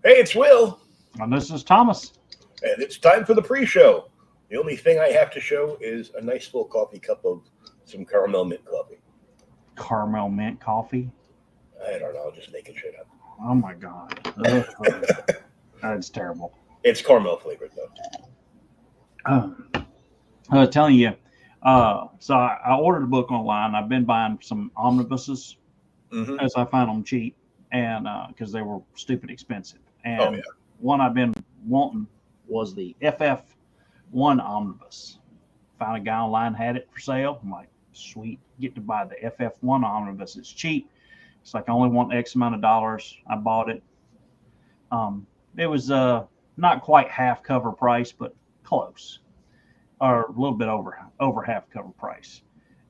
Hey, it's Will, And this is Thomas. and it's time for the pre-show. The only thing I have to show is a nice full coffee cup of some caramel mint coffee. Caramel mint coffee. I don't know, I'm just making shit up. Oh my God. Ugh. That's terrible. It's caramel flavored though. I was telling you, so I ordered a book online. I've been buying some omnibuses Mm-hmm. as I found them cheap, and because they were stupid expensive. And Oh yeah. one I've been wanting was the FF1 omnibus. Found a guy online had it for sale. I'm like, sweet, get to buy the FF1 omnibus. It's cheap. It's like I only want X amount of dollars. I bought it. It was not quite half cover price, but close, or a little bit over half cover price.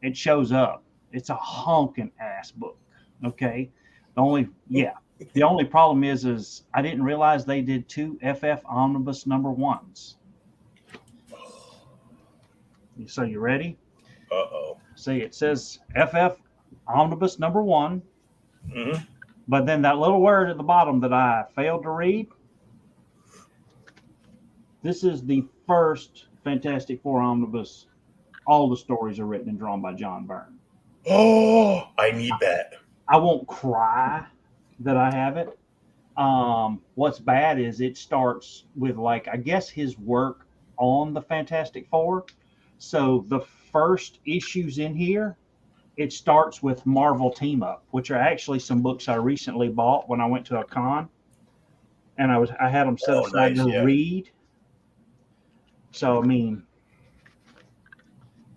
It shows up. It's a honking ass book. Okay. The only problem is I didn't realize they did two FF omnibus number ones. So you ready? Uh-oh. See, it says FF omnibus number one, Mm-hmm. but then that little word at the bottom that I failed to read. This is the first Fantastic Four omnibus. All the stories are written and drawn by John Byrne. Oh, I need that. I won't cry that I have it. What's bad is it starts with, like, I guess his work on the Fantastic Four. So the first issues in here, it starts with Marvel Team Up, which are actually some books I recently bought when I went to a con, and I had them set aside to read. So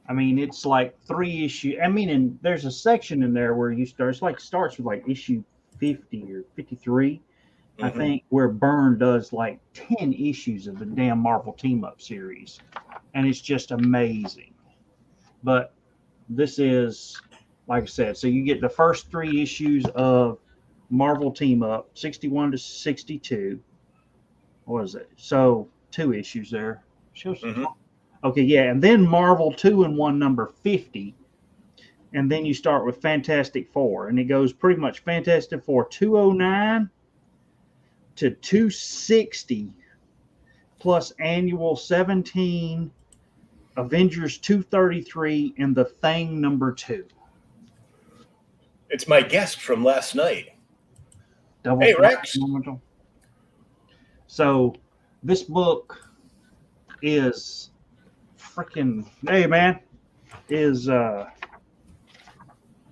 I mean, it's like 3 issues. And there's a section in there where starts with like issue 50 or 53, I think, where Byrne does like 10 issues of the damn Marvel Team Up series, and it's just amazing. But this is, like I said, so you get the first 3 issues of Marvel Team Up, 61 to 62. What is it? So 2 issues there. Okay, yeah, and then Marvel 2-in-1 number 50, and then you start with Fantastic Four, and it goes pretty much Fantastic Four 209 to 260 plus annual 17, Avengers 233, and The Thing number 2. It's my guest from last night. Double Hey, Rex. So this book is freaking, hey man,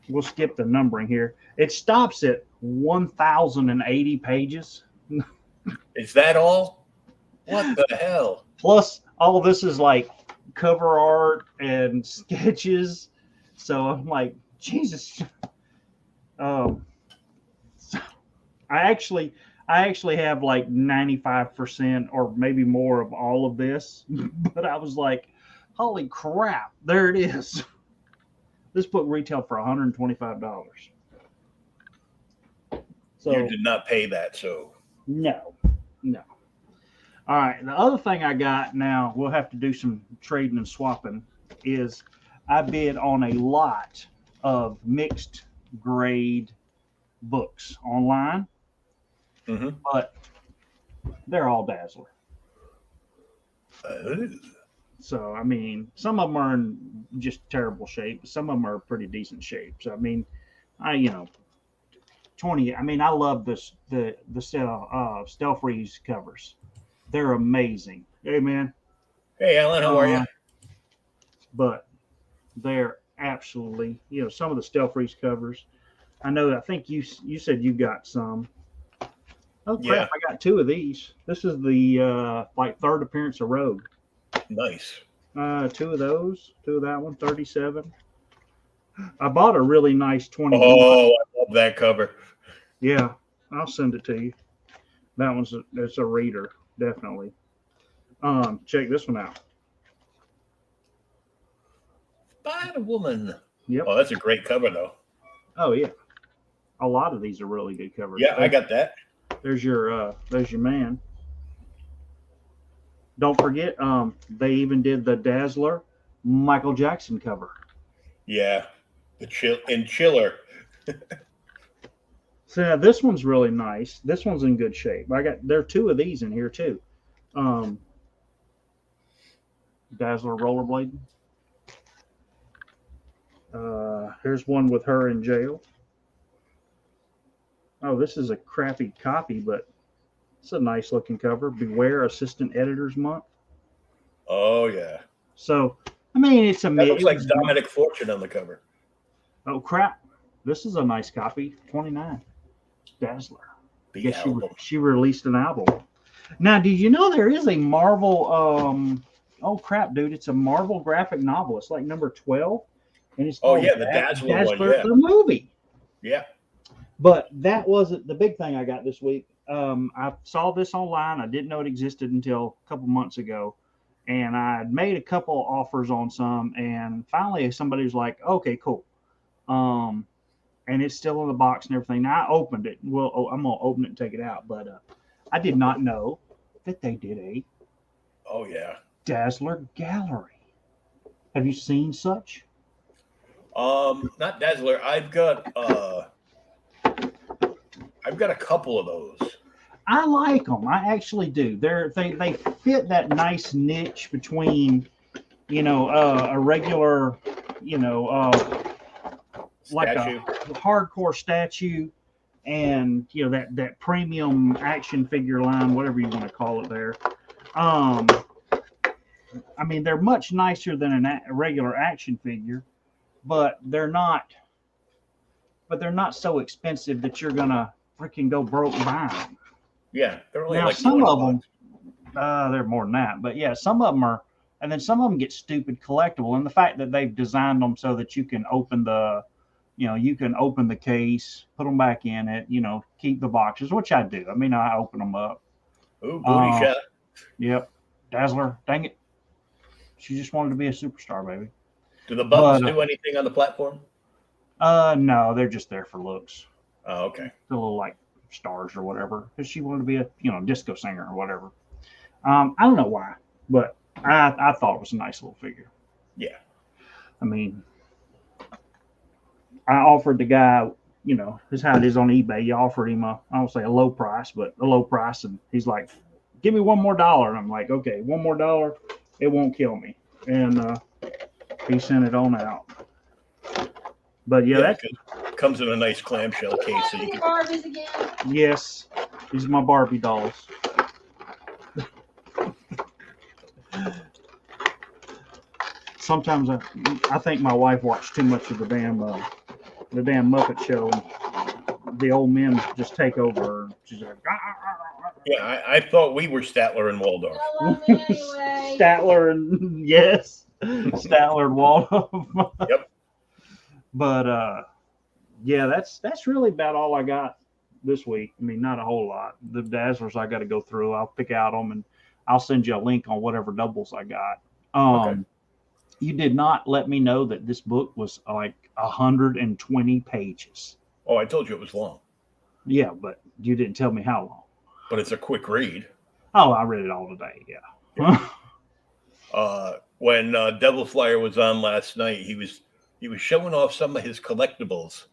we'll skip the numbering here. It stops at 1,080 pages. Is that all? What the hell? Plus all this is like cover art and sketches. So I'm like, Jesus. I actually have like 95% or maybe more of all of this, but I was like, holy crap, there it is. This book retailed for $125. So You did not pay that, so. No. All right, the other thing I got now, we'll have to do some trading and swapping, is I bid on a lot of mixed grade books online. But they're all Dazzler. So, some of them are in just terrible shape. Some of them are pretty decent shape. So, I 20. I love the Stealth Freeze covers. They're amazing. Hey, man. Hey, Alan, how are you? But they're absolutely, some of the Stealth Freeze covers. I think you said you got some. Oh crap! Yeah. I got 2 of these. This is the third appearance of Rogue. Nice. 2 of those. 2 of that one. 37. I bought a really nice 20. Oh, I love that cover. Yeah, I'll send it to you. That it's a reader, definitely. Check this one out. Spider-Woman. Yep. Oh, that's a great cover, though. Oh yeah, a lot of these are really good covers. Yeah, I got that. There's your man. Don't forget, they even did the Dazzler Michael Jackson cover. Yeah, the Chiller. So yeah, this one's really nice. This one's in good shape. There are two of these in here too. Um, Dazzler rollerblading. Here's one with her in jail. Oh, this is a crappy copy, but it's a nice looking cover. Beware Assistant Editors Month. Oh yeah. So, I mean, it's a That looks like was, Dominic Fortune on the cover. oh crap! This is a nice copy. 29. Dazzler. The Guess album. she released an album. Now, did you know there is a Marvel? Oh crap, dude! It's a Marvel graphic novel. It's like number 12, and it's Oh called yeah, the Dazzler one. Dazzler Yeah. the movie. Yeah. But that wasn't the big thing I got this week. I saw this online. I didn't know it existed until a couple months ago, and I made a couple offers on some, and finally somebody was like, "Okay, cool." And it's still in the box and everything. Now I opened it. Well, I'm gonna open it and take it out, but I did not know that they did a Oh yeah. Dazzler gallery. Have you seen such? Not Dazzler. I've got a couple of those. I like them. I actually do. They fit that nice niche between, a regular, like Statue. a hardcore statue, and that premium action figure line, whatever you want to call it. There, I mean, they're much nicer than a regular action figure, but they're not. But they're not so expensive that you're gonna freaking go broke buying them. Yeah, they're only Now, like some of them, $20. they're more than that, but yeah, some of them are, and then some of them get stupid collectible. And the fact that they've designed them so that you can open the case, put them back in it, keep the boxes, which I do. I mean, I open them up. Ooh, booty shot. Yep. Dazzler, dang it. She just wanted to be a superstar, baby. Do the buttons do anything on the platform? No, they're just there for looks. Oh, okay. The little like stars or whatever, because she wanted to be a disco singer or whatever. I don't know why, but I thought it was a nice little figure. Yeah. I mean, I offered the guy, this is how it is on eBay. You offered him I don't say a low price, but a low price, and he's like, "Give me $1 more," and I'm like, "Okay, $1 more, it won't kill me." And he sent it on out. But yeah, that comes in a nice clamshell case. So you can... Barbies again. Yes, these are my Barbie dolls. Sometimes I think my wife watched too much of the damn Muppet Show. The old men just take over. She's like, Yeah, I thought we were Statler and Waldorf. Anyway. Statler and yes, Statler and Waldorf. Yep. But yeah, that's really about all I got this week. I mean, not a whole lot. The Dazzlers I got to go through. I'll pick out them and I'll send you a link on whatever doubles I got. Okay. You did not let me know that this book was like 120 pages. Oh, I told you it was long. Yeah, but you didn't tell me how long. But it's a quick read. Oh, I read it all today. Yeah. When Devil Flyer was on last night, he was showing off some of his collectibles.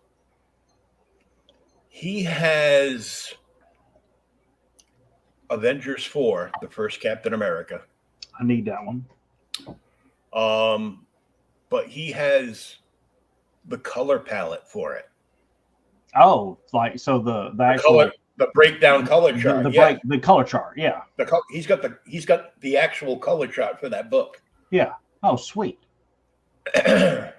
He has Avengers 4, the first Captain America. I need that one. But he has the color palette for it. Oh, like so the actual the breakdown color chart. The color chart. Yeah. He's got the actual color chart for that book. Yeah. Oh, sweet. And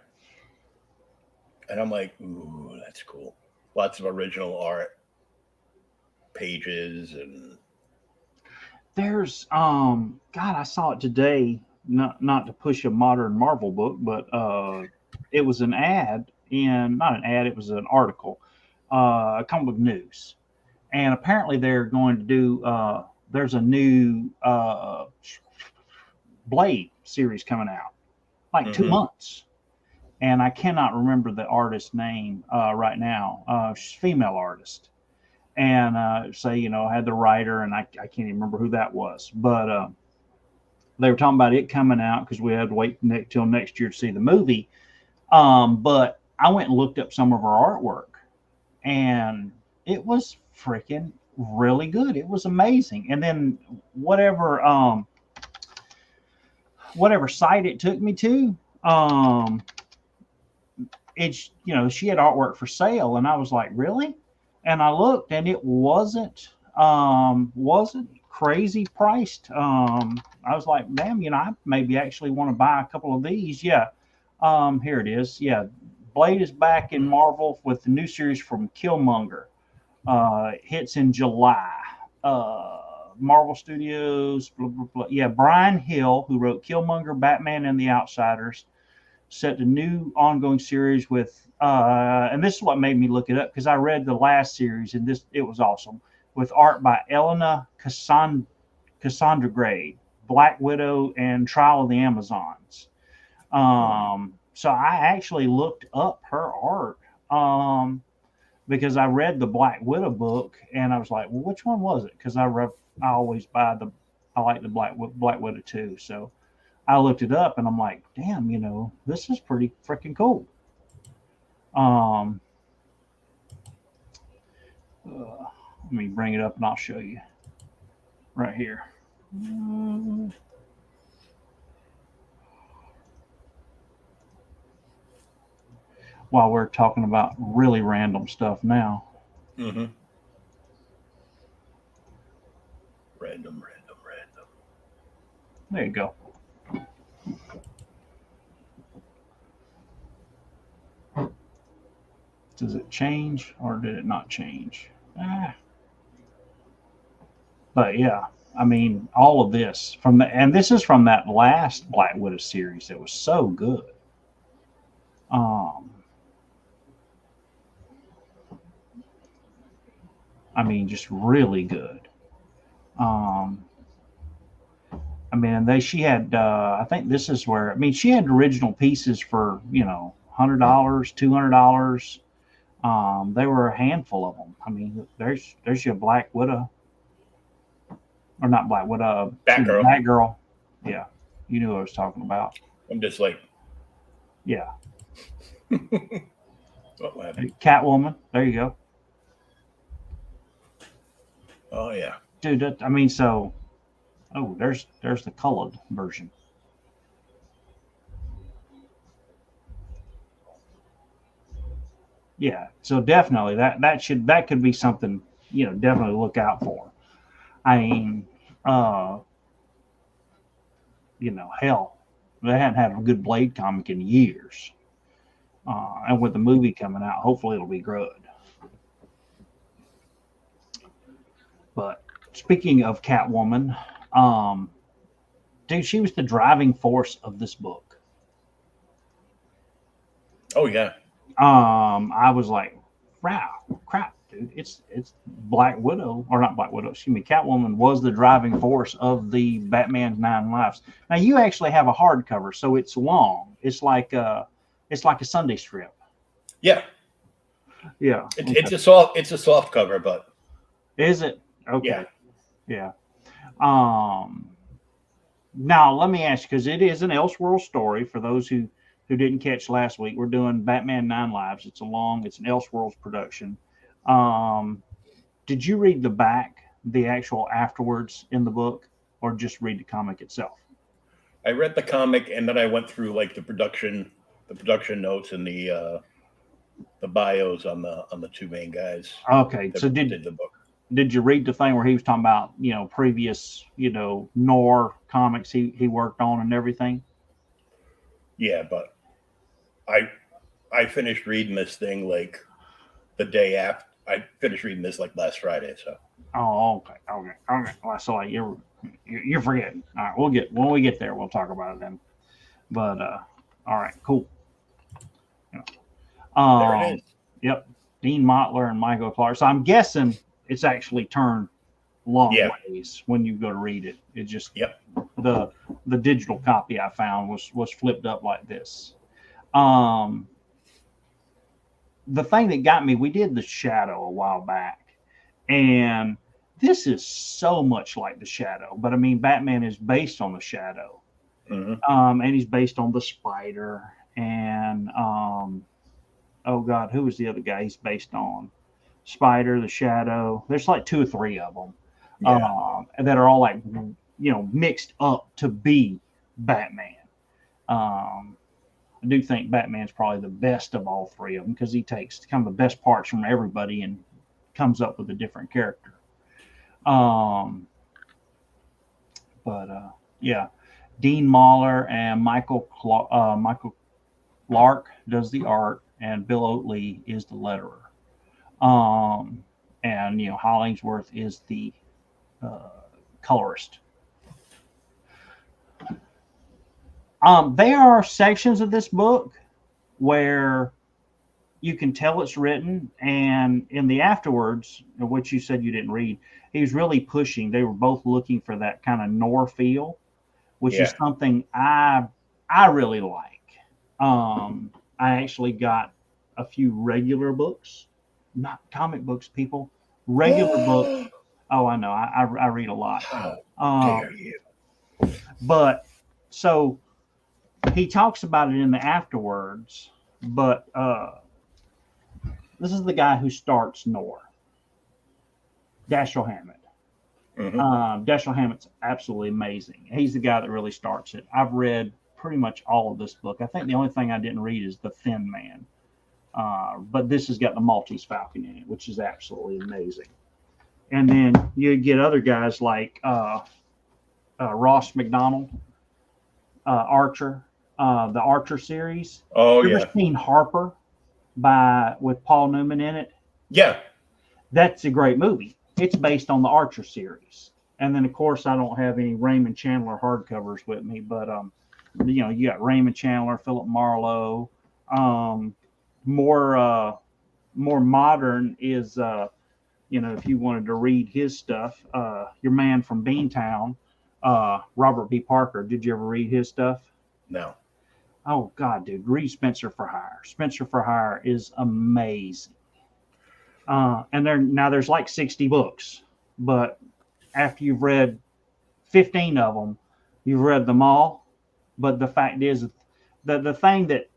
I'm like, ooh, that's cool. Lots of original art, pages, and there's God, I saw it today. Not to push a modern Marvel book, but it was an ad not an ad. It was an article, comic book news, and apparently they're going to do. There's a new Blade series coming out, like 2 months. And I cannot remember the artist's name right now. She's a female artist. And I had the writer, and I can't even remember who that was. But they were talking about it coming out because we had to wait till next year to see the movie. But I went and looked up some of her artwork. And it was freaking really good. It was amazing. And then whatever whatever site it took me to, it's, you know, she had artwork for sale, and I was like, really? And I looked, and it wasn't crazy priced. I was like, damn, you know, I maybe actually want to buy a couple of these. Yeah. Here it is. Yeah. Blade is back in Marvel with the new series from Killmonger. Hits in July. Marvel Studios, blah, blah, blah. Yeah, Brian Hill, who wrote Killmonger, Batman, and the Outsiders, set a new ongoing series with, and this is what made me look it up because I read the last series and it was awesome, with art by Elena Cassandra Gray, Black Widow, and Trial of the Amazons. So I actually looked up her art because I read the Black Widow book and I was like, well, which one was it? Because I always I like the Black Widow too. So I looked it up and I'm like, damn, you know, this is pretty freaking cool. Let me bring it up and I'll show you right here. While we're talking about really random stuff now. Mm-hmm. Random. There you go. Does it change or did it not change? But yeah, I mean, all of this and this is from that last Black Widow series that was so good. I mean, just really good. I mean, she had, I think this is where, I mean, she had original pieces for, you know, $100, $200. There were a handful of them. I mean, there's your Black Widow, or not Black Widow, Batgirl. Yeah, you knew what I was talking about. I'm just like, yeah. What happened? Catwoman. There you go. Oh yeah, dude. I mean, so, oh, there's the colored version. Yeah, so definitely that could be something, you know, definitely look out for. I mean, you know, hell, they hadn't had a good Blade comic in years, and with the movie coming out, hopefully it'll be good. But speaking of Catwoman, dude, she was the driving force of this book. Oh yeah. I was like, crap, dude. It's Black Widow, or not Black Widow, excuse me. Catwoman was the driving force of the Batman's 9 Lives. Now you actually have a hardcover, so it's long. It's like a Sunday strip. Yeah. Yeah. It's a soft cover, but is it? Okay. Yeah. Now let me ask you, because it is an Elseworld story for those who didn't catch last week. We're doing Batman 9 Lives. It's an Elseworlds production. Did you read the back, the actual afterwards in the book, or just read the comic itself? I read the comic and then I went through like the production notes and the bios on the two main guys. Okay, so did the book. Did you read the thing where he was talking about, you know, previous, you know, Noir comics he worked on and everything? Yeah, but I finished reading this thing like the day after. I finished reading this like last Friday. So. Oh, okay. Well, so like you're forgetting. All right, when we get there, we'll talk about it then. But all right, cool. There it is. Yep, Dean Mottler and Michael Clark. So I'm guessing it's actually turned long ways when you go to read it. It just the digital copy I found was flipped up like this. The thing that got me, we did The Shadow a while back, and this is so much like The Shadow, but I mean, Batman is based on The Shadow. Mm-hmm. And he's based on the Spider, and oh God, who was the other guy he's based on? Spider, the Shadow. There's like 2 or 3 of them Yeah. that are all like mixed up to be Batman. Um, I do think Batman's probably the best of all 3 of them because he takes kind of the best parts from everybody and comes up with a different character. Um, but yeah, Dean Mahler and Michael Clark does the art, and Bill Oatley is the letterer. And Hollingsworth is the uh, colorist. There are sections of this book where you can tell it's written, and in the afterwards, which you said you didn't read, he was really pushing. They were both looking for that kind of noir feel, which is Yeah. something I really like. I actually got a few regular books, not comic books, people. Regular books. Oh, I know. I read a lot. How Um, dare you? but so he talks about it in the afterwards. But this is the guy who starts Noir, Dashiell Hammett. Dashiell Hammett's absolutely amazing. He's the guy that really starts it. I've read pretty much all of this book. I think the only thing I didn't read is The Thin Man. But this has got the Maltese Falcon in it, which is absolutely amazing. And then you get other guys like Ross McDonald, Archer, the Archer series. Oh You ever yeah. seen Harper with Paul Newman in it? Yeah. That's a great movie. It's based on the Archer series. And then, of course, I don't have any Raymond Chandler hardcovers with me, but you got Raymond Chandler, Philip Marlowe. More modern is if you wanted to read his stuff, your man from Beantown, Robert B. Parker. Did you ever read his stuff? No. Oh God, dude, read Spencer for Hire. Spencer for Hire is amazing. And there's like 60 books, but after you've read 15 of them, you've read them all. But the fact is, the thing that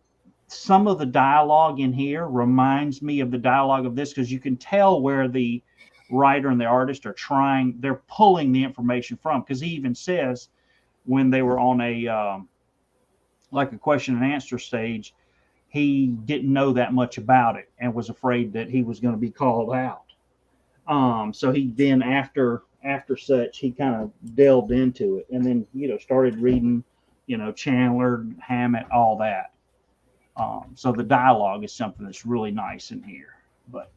some of the dialogue in here reminds me of the dialogue of this, because you can tell where the writer and the artist they're pulling the information from. Because he even says when they were on like a question and answer stage, he didn't know that much about it and was afraid that he was going to be called out. So he then after such, he kind of delved into it, and then started reading, Chandler, Hammett, all that. So the dialogue is something that's really nice in here. But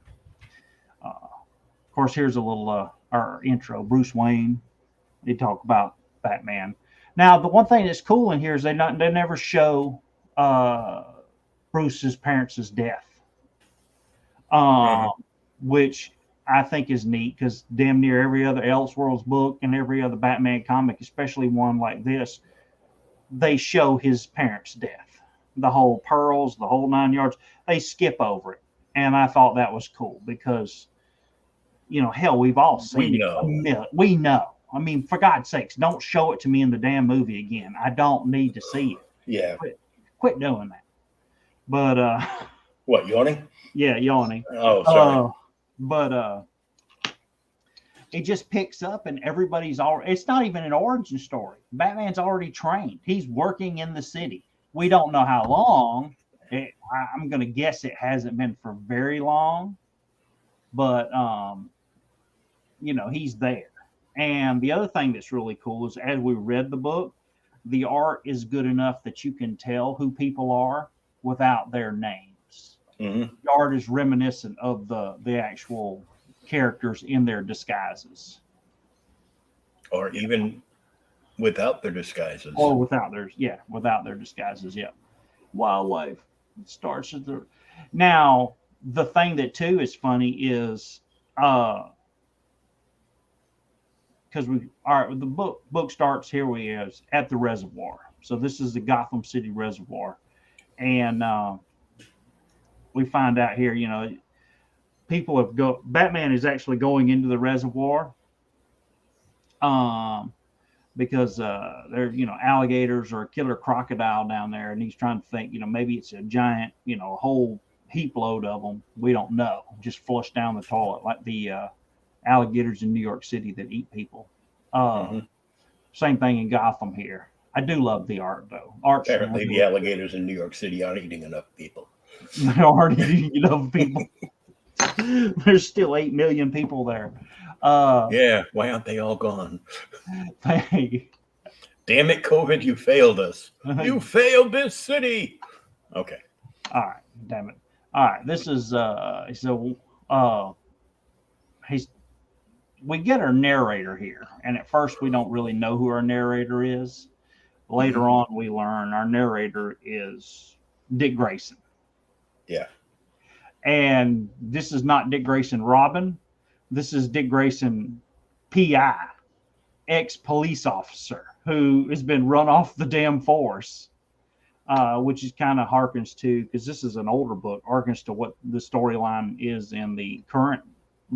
of course, here's a little our intro. Bruce Wayne. They talk about Batman. Now, the one thing that's cool in here is they never show Bruce's parents' death, which I think is neat, because damn near every other Elseworlds book and every other Batman comic, especially one like this, they show his parents' death. The whole pearls, the whole 9 yards, they skip over it. And I thought that was cool because, hell, we've all seen it. We know. I mean, for God's sakes, don't show it to me in the damn movie again. I don't need to see it. Yeah. Quit doing that. But what, yawning? Yeah, yawning. Oh, sorry. But it just picks up, and everybody's already. It's not even an origin story. Batman's already trained. He's working in the city. We don't know how long. I'm going to guess it hasn't been for very long, but he's there. And the other thing that's really cool is, as we read the book, the art is good enough that you can tell who people are without their names. Mm-hmm. The art is reminiscent of the actual characters in their disguises, or even without their disguises, without their disguises. Yeah, wildlife starts at the. Now, the thing that too is funny is because the book starts here. We is at the reservoir. So this is the Gotham City Reservoir, and we find out here, people have Batman is actually going into the reservoir, because there, alligators or a killer crocodile down there, and he's trying to think, maybe it's a giant, whole heap load of them. We don't know. Just flush down the toilet like the alligators in New York City that eat people. Same thing in Gotham here. I do love the art though. Art's Apparently, the really alligators in New York City aren't eating enough people. good. They aren't eating enough people. There's still 8 million people there. Yeah, why aren't they all gone? Hey. Damn it, COVID, you failed us. You failed this city. Okay. All right, damn it. All right, this is he's we get our narrator here, and at first we don't really know who our narrator is. Later on, we learn our narrator is Dick Grayson. Yeah. And this is not Dick Grayson Robin. This is Dick Grayson PI, ex-police officer who has been run off the damn force, which is kind of harkens to, because this is an older book, harkens to what the storyline is in the current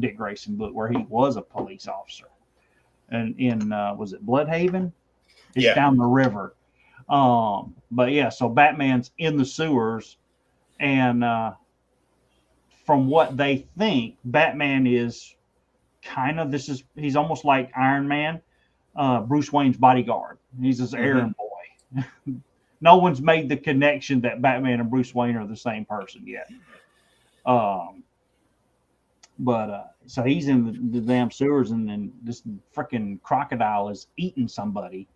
Dick Grayson book, where he was a police officer. And in, was it Bloodhaven? It's down the river. But yeah, so Batman's in the sewers, and from what they think, Batman is kind of, he's almost like Iron Man, Bruce Wayne's bodyguard. He's his errand boy. No one's made the connection that Batman and Bruce Wayne are the same person yet. But so he's in the damn sewers, and then this freaking crocodile is eating somebody.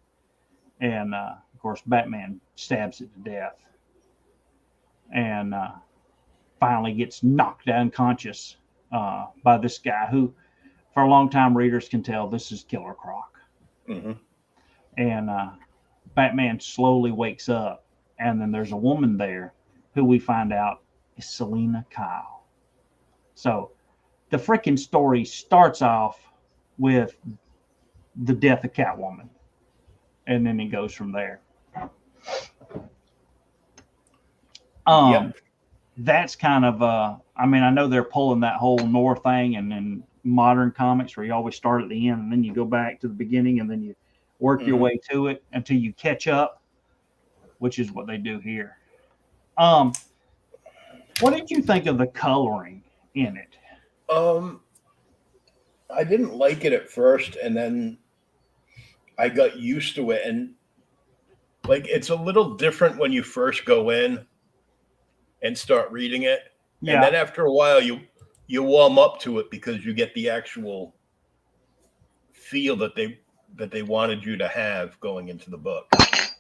And of course, Batman stabs it to death, and finally gets knocked unconscious by this guy who, for a long time, readers can tell this is Killer Croc. And Batman slowly wakes up, and then there's a woman there who we find out is Selina Kyle. So the freaking story starts off with the death of Catwoman, and then it goes from there. That's kind of I mean, I know they're pulling that whole Noir thing, and then modern comics where you always start at the end and then you go back to the beginning, and then you work your way to it until you catch up, which is what they do here. What did you think of the coloring in it? I didn't like it at first, and then I got used to it, and like it's a little different when you first go in and start reading it. Yeah. And then after a while you warm up to it because you get the actual feel that they wanted you to have going into the book.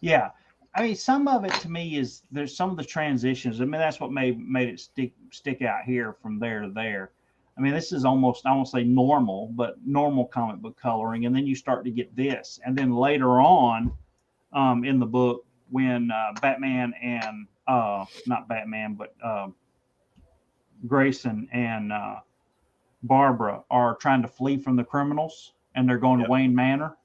Yeah. I mean, some of it to me is there's some of the transitions. I mean, that's what made it stick out here from there to there. I mean, this is almost, I won't say normal, but normal comic book coloring. And then you start to get this. And then later on in the book, when Batman and, not Batman, but Grayson and Barbara are trying to flee from the criminals, and they're going to Wayne Manor.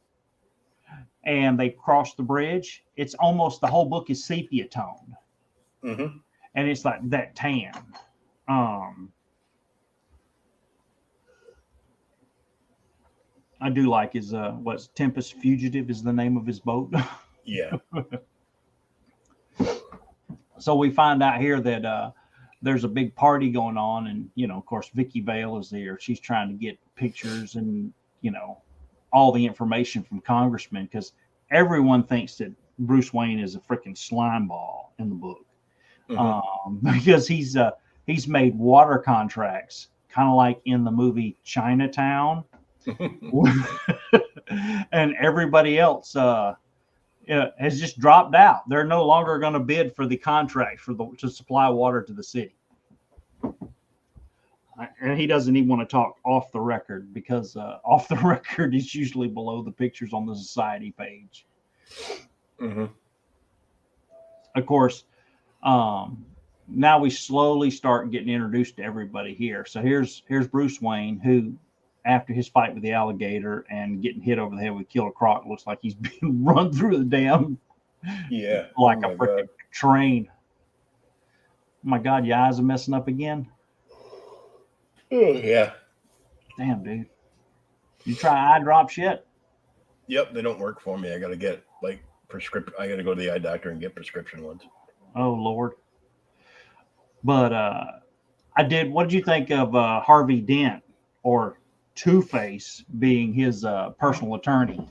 And they cross the bridge. It's almost, the whole book is sepia toned. And it's like that tan. I do like his, what's Tempest Fugitive is the name of his boat. Yeah. So we find out here that there's a big party going on, and, you know, of course, Vicky Vale is there. She's trying to get pictures and, you know, all the information from congressmen, because everyone thinks that Bruce Wayne is a freaking slime ball in the book. Because he's made water contracts, kind of like in the movie Chinatown. And everybody else has just dropped out. They're no longer going to bid for the contract to supply water to the city. And he doesn't even want to talk off the record, because off the record is usually below the pictures on the society page. Of course, now we slowly start getting introduced to everybody here. So here's Bruce Wayne, who, after his fight with the alligator and getting hit over the head with Killer Croc, looks like he's being run through the dam. Yeah. Like a freaking train. Oh my God, your eyes are messing up again? Oh, yeah. Damn, dude. You try eye drops yet? Yep, they don't work for me. I got to get like prescription. I got to go to the eye doctor and get prescription ones. Oh, Lord. But I did. What did you think of Harvey Dent or Two-Face being his personal attorney?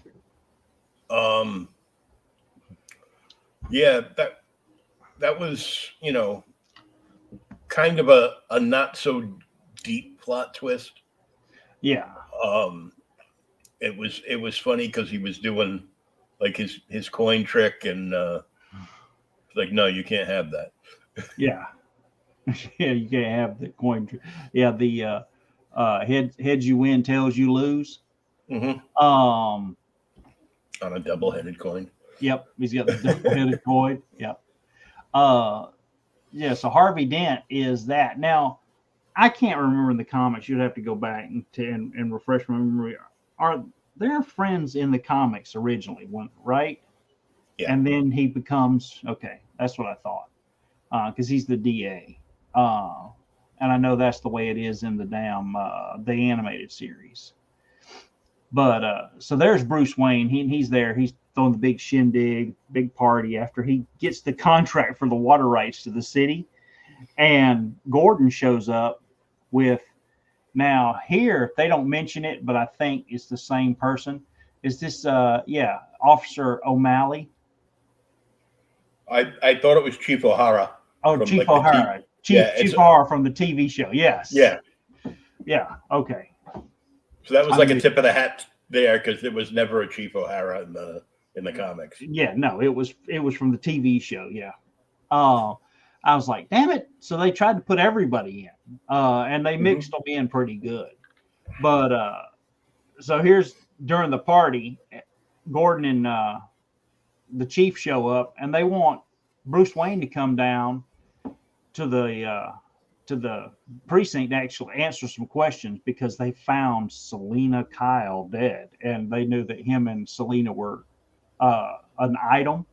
Yeah, that was, kind of a not so deep plot twist. Yeah. It was funny because he was doing like his coin trick, and like, no, you can't have that. Yeah. Yeah, you can't have the coin. Yeah, the heads you win, tails you lose. Hmm. Um, On a double-headed coin. yep, he's got the double-headed coin. Yep. Uh, yeah. So Harvey Dent is that. Now, I can't remember in the comics. You'd have to go back and refresh my memory. Are their friends in the comics originally, right? Yeah. And then he becomes okay. That's what I thought, because he's the DA. And I know that's the way it is in the the animated series. But so there's Bruce Wayne. He's there. He's throwing the big shindig, big party after he gets the contract for the water rights to the city. And Gordon shows up with, now here they don't mention it, but I think it's the same person. Is this Officer O'Malley? I thought it was Chief O'Hara. Oh, from, Chief like, O'Hara. Yeah, Chief O'Hara from the TV show. Yes. Yeah. Yeah. Okay. So that was like a tip of the hat there, because there was never a Chief O'Hara in the comics. Yeah. No, it was from the TV show. Yeah. I was like, damn it. So they tried to put everybody in, and they mixed them in pretty good. But so here's during the party, Gordon and the chief show up, and they want Bruce Wayne to come down to the precinct to actually answer some questions, because they found Selena Kyle dead, and they knew that him and Selena were an item.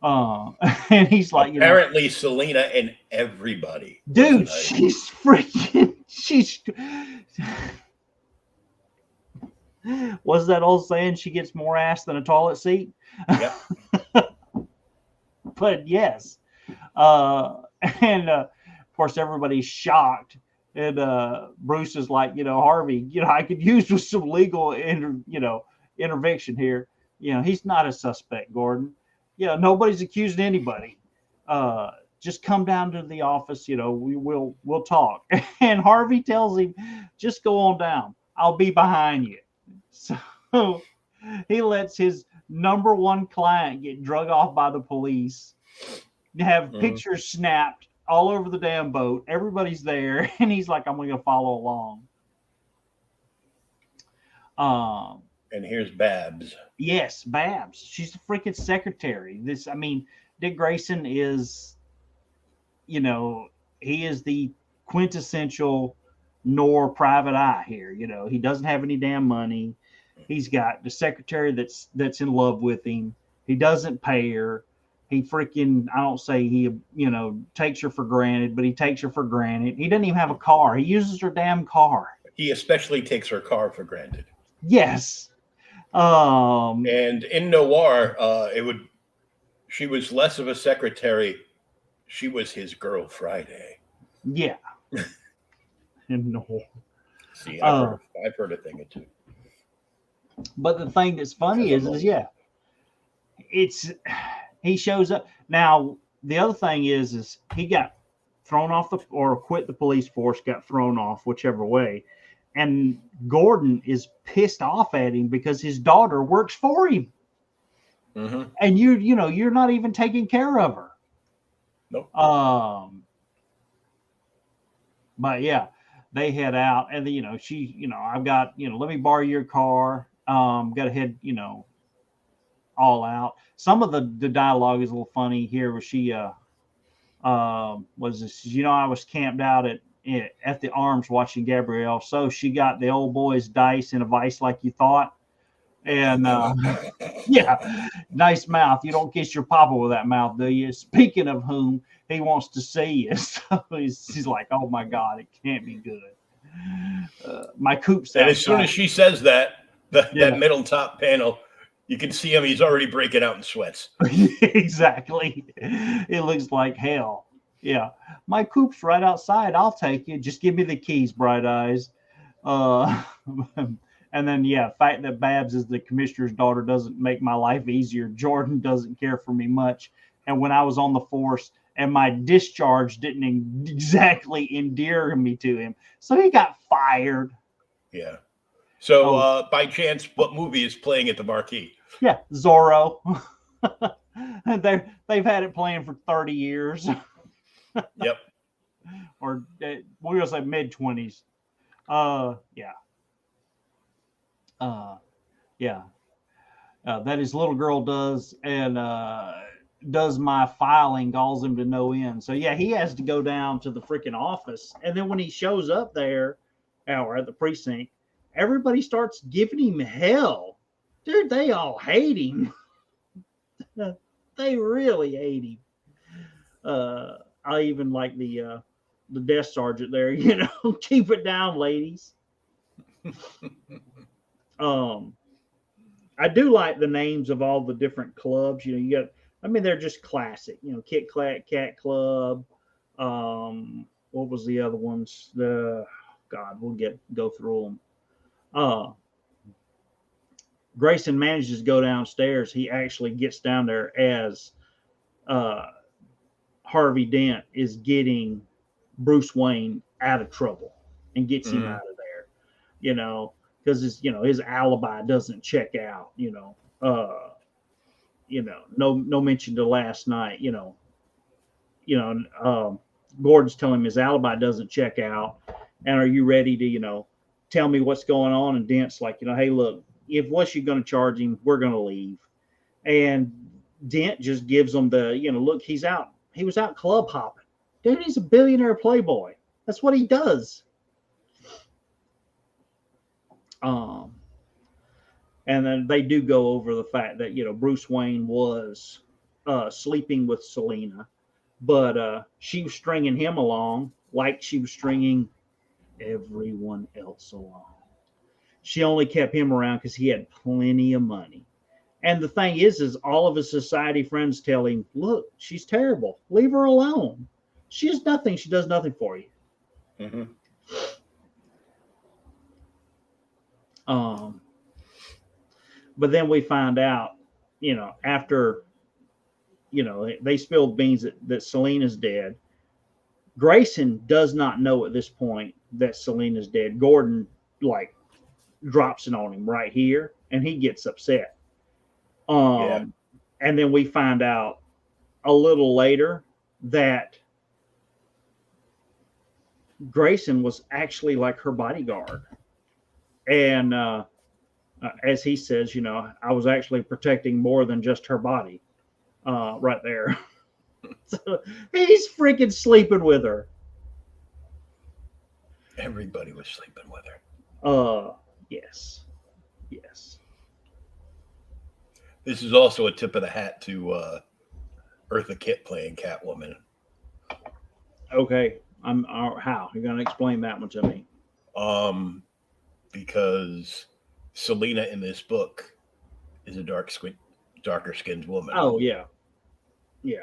And he's like, apparently Selena and everybody. Dude, she's freaking. She's. What's that old saying? She gets more ass than a toilet seat. Yep. But yes, and of course everybody's shocked, and Bruce is like, Harvey, I could use with some legal intervention here. He's not a suspect, Gordon. Nobody's accusing anybody. Just come down to the office. We'll talk. And Harvey tells him, just go on down. I'll be behind you. So he lets his number one client get drug off by the police, have pictures snapped all over the damn boat. Everybody's there, and he's like, I'm going to follow along. And here's Babs. Yes, Babs. She's the freaking secretary. Dick Grayson is, he is the quintessential Nor private eye here. He doesn't have any damn money. He's got the secretary that's in love with him. He doesn't pay her. He freaking, I don't say he, takes her for granted, but he takes her for granted. He doesn't even have a car. He uses her damn car. He especially takes her car for granted. Yes. And in Noir, she was less of a secretary. She was his girl Friday. Yeah. In Noir. See, I've heard a thing or two. But the thing that's funny is he shows up. Now, the other thing is he got thrown off or quit the police force, got thrown off, whichever way. And Gordon is pissed off at him because his daughter works for him. Mm-hmm. And you're not even taking care of her. Nope. But yeah, they head out, and she, I've got, let me borrow your car. Got to head, all out. Some of the dialogue is a little funny here, where she was this, I was camped out at the Arms watching Gabrielle, so she got the old boy's dice in a vice like you thought. And yeah, nice mouth. You don't kiss your papa with that mouth, do you? Speaking of whom, he wants to see you. So she's like, oh my God, it can't be good. My coop's outside. And as soon as she says that, that middle top panel, you can see him. He's already breaking out in sweats. Exactly. It looks like hell. Yeah, my coop's right outside. I'll take it. Just give me the keys, Bright Eyes. Uh, and then yeah, fact that Babs is the commissioner's daughter doesn't make my life easier. Jordan doesn't care for me much, and when I was on the force, and my discharge didn't exactly endear me to him, so he got fired. Yeah. So, Oh by chance, what movie is playing at the marquee? yeah, Zorro. They've had it playing for 30 years, Yep. or we will say mid 20s. Yeah. Uh, yeah. That his little girl does, and does my filing, galls him to no end. So yeah, he has to go down to the freaking office, and then when he shows up there, or at the precinct, everybody starts giving him hell. Dude, they all hate him. They really hate him. I even like the desk sergeant there. Keep it down, ladies. Um, I do like the names of all the different clubs. You got, I mean, they're just classic. Kit Kat Cat Club. What was the other ones? God, we'll go through them. Grayson manages to go downstairs. He actually gets down there as uh, Harvey Dent is getting Bruce Wayne out of trouble and gets him Mhm. out of there. Because his alibi doesn't check out. No mention to last night. Gordon's telling him his alibi doesn't check out, and are you ready to tell me what's going on? And Dent's like, hey, look, if once you're going to charge him, we're going to leave. And Dent just gives him the look, he was out club hopping. Dude, he's a billionaire playboy. That's what he does. um and then they do go over the fact that Bruce Wayne was sleeping with Selena, but she was stringing him along like she was stringing everyone else along. She only kept him around because he had plenty of money. And the thing is all of his society friends tell him, look, she's terrible, leave her alone, she is nothing, she does nothing for you. Mhm. um but then we find out, after they spilled beans that Selena's dead. Grayson does not know at this point that Selena's dead. Gordon like drops it on him right here, and he gets upset. Yeah. Um, and then we find out a little later that Grayson was actually like her bodyguard, and as he says, I was actually protecting more than just her body, right there. So he's freaking sleeping with her. Everybody was sleeping with her. Uh, yes, yes. This is also a tip of the hat to Eartha Kitt playing Catwoman. Okay, how you're gonna explain that one to me? Um, because Selena in this book is a darker skinned woman. Oh yeah, yeah.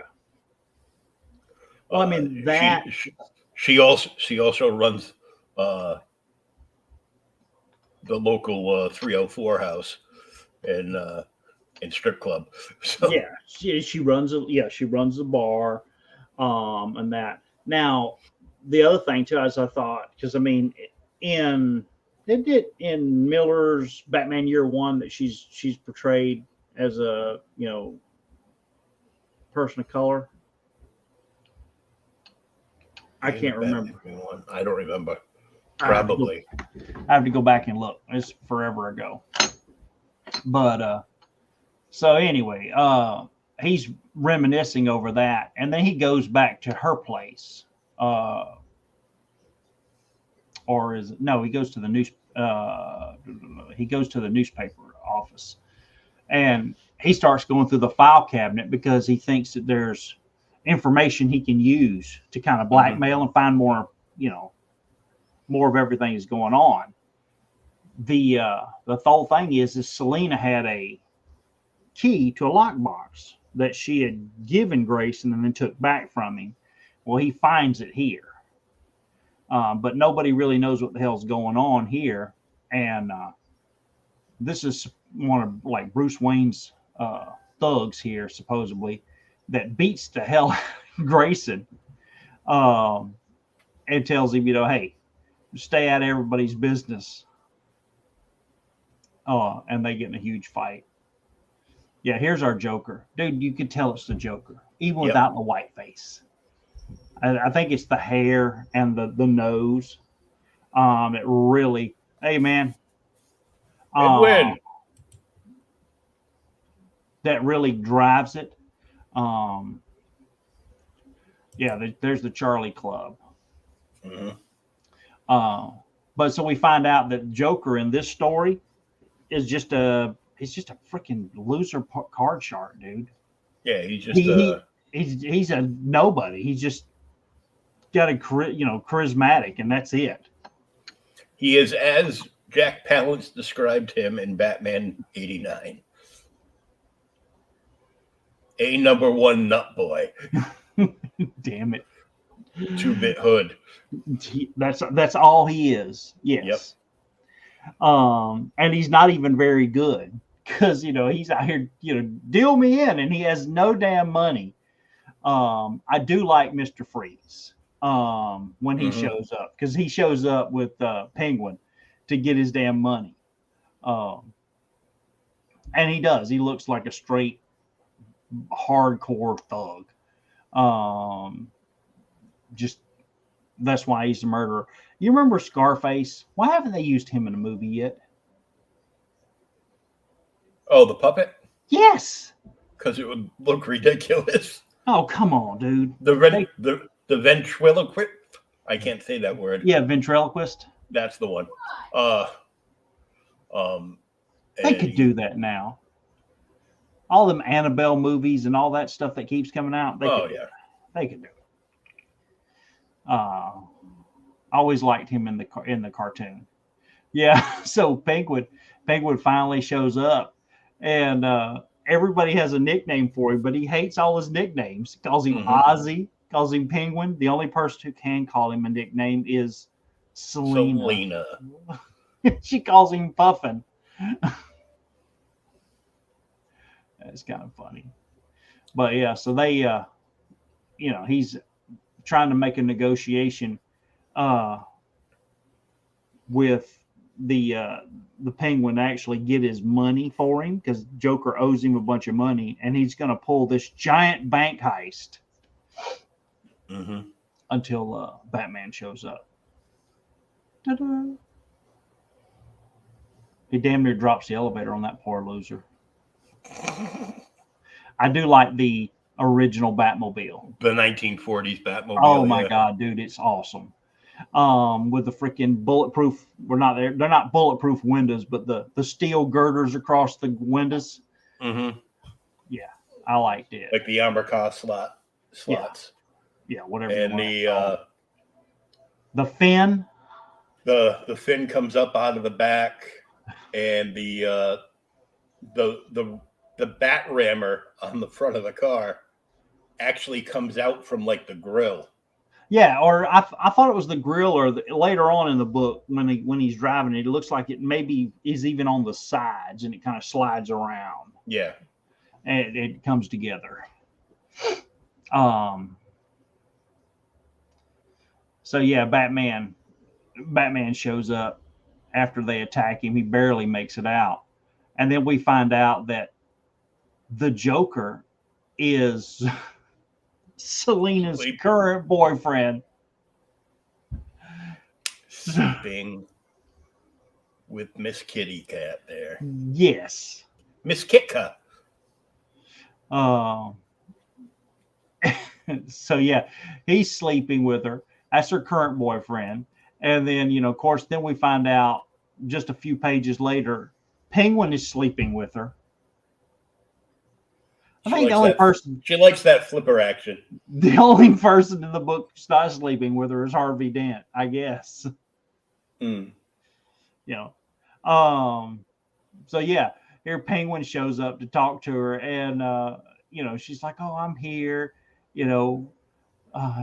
Well, I Uh, mean she, that. she she also runs uh, the local 304 house and strip club. So Yeah, she runs she runs the bar, and that. Now, the other thing too, as I thought, because I mean, in they did in Miller's Batman Year One that she's portrayed as a person of color. I in can't Batman remember. one, I don't remember. I have to go. Probably. I have to go back and look. It's forever ago. But so anyway, he's reminiscing over that, and then he goes back to her place, uh, or is it, no? He goes to the he goes to the newspaper office, and he starts going through the file cabinet because he thinks that there's information he can use to kind of Hmm. blackmail and find more, more of everything that's going on. The whole thing is Selena had a key to a lockbox that she had given Grayson and then took back from him. Well, he finds it here, but nobody really knows what the hell's going on here. And this is one of like Bruce Wayne's thugs here, supposedly, that beats the hell Grayson, and tells him, hey, stay out of everybody's business. And they get in a huge fight. Yeah, here's our Joker. Dude, you could tell it's the Joker, even without the white face. I think it's the hair and the nose. It really, hey, man. Win. That really drives it. There's the Charlie Club. Mm-hmm. But so we find out that Joker in this story is just a freaking loser card shark, dude. Yeah, he's just he's a nobody. He's just got a charismatic, and that's it. He is as Jack Palance described him in Batman '89. A number one nut boy. Damn it. 2-bit hood. That's all he is. Yes. Yep. And he's not even very good because he's out here deal me in, and he has no damn money. I do like Mr. Freeze when he shows up, because he shows up with Penguin to get his damn money. And he does. He looks like a straight hardcore thug. Just that's why he's a murderer. You remember Scarface? Why haven't they used him in a movie yet? Oh, the puppet? Yes. Because it would look ridiculous. Oh, come on, dude. The ventriloquist. I can't say that word. Yeah, ventriloquist. That's the one. They could do that now. All them Annabelle movies and all that stuff that keeps coming out. They could do it. Always liked him in the cartoon. Yeah. So Penguin finally shows up, and everybody has a nickname for him, but he hates all his nicknames. He calls him Ozzy, calls him Penguin. The only person who can call him a nickname is Selena. She calls him Puffin. It's kind of funny. But yeah, so they he's trying to make a negotiation with the Penguin to actually get his money for him, because Joker owes him a bunch of money, and he's going to pull this giant bank heist until Batman shows up. Ta-da. He damn near drops the elevator on that poor loser. I do like the original Batmobile. The 1940s Batmobile. Oh my God, dude, it's awesome. With the freaking bulletproof, they're not bulletproof windows, but the steel girders across the windows. Mm-hmm. Yeah, I liked it. Like the armor car slots. Yeah, whatever. And the fin. The fin comes up out of the back, and the bat rammer on the front of the car actually comes out from like the grill. Yeah, or I thought it was the grill, or later on in the book when he's driving it looks like it maybe is even on the sides, and it kind of slides around. Yeah, and it comes together. So yeah, Batman shows up after they attack him. He barely makes it out, and then we find out that the Joker is Selena's current boyfriend. Sleeping with Miss Kitty Cat there. Yes. Miss Kitka. So yeah, he's sleeping with her. That's her current boyfriend. And then, of course, then we find out just a few pages later, Penguin is sleeping with her. I think the only person she likes that flipper action. The only person in the book who's not sleeping with her is Harvey Dent, I guess. So yeah, here Penguin shows up to talk to her, and she's like, "Oh, I'm here.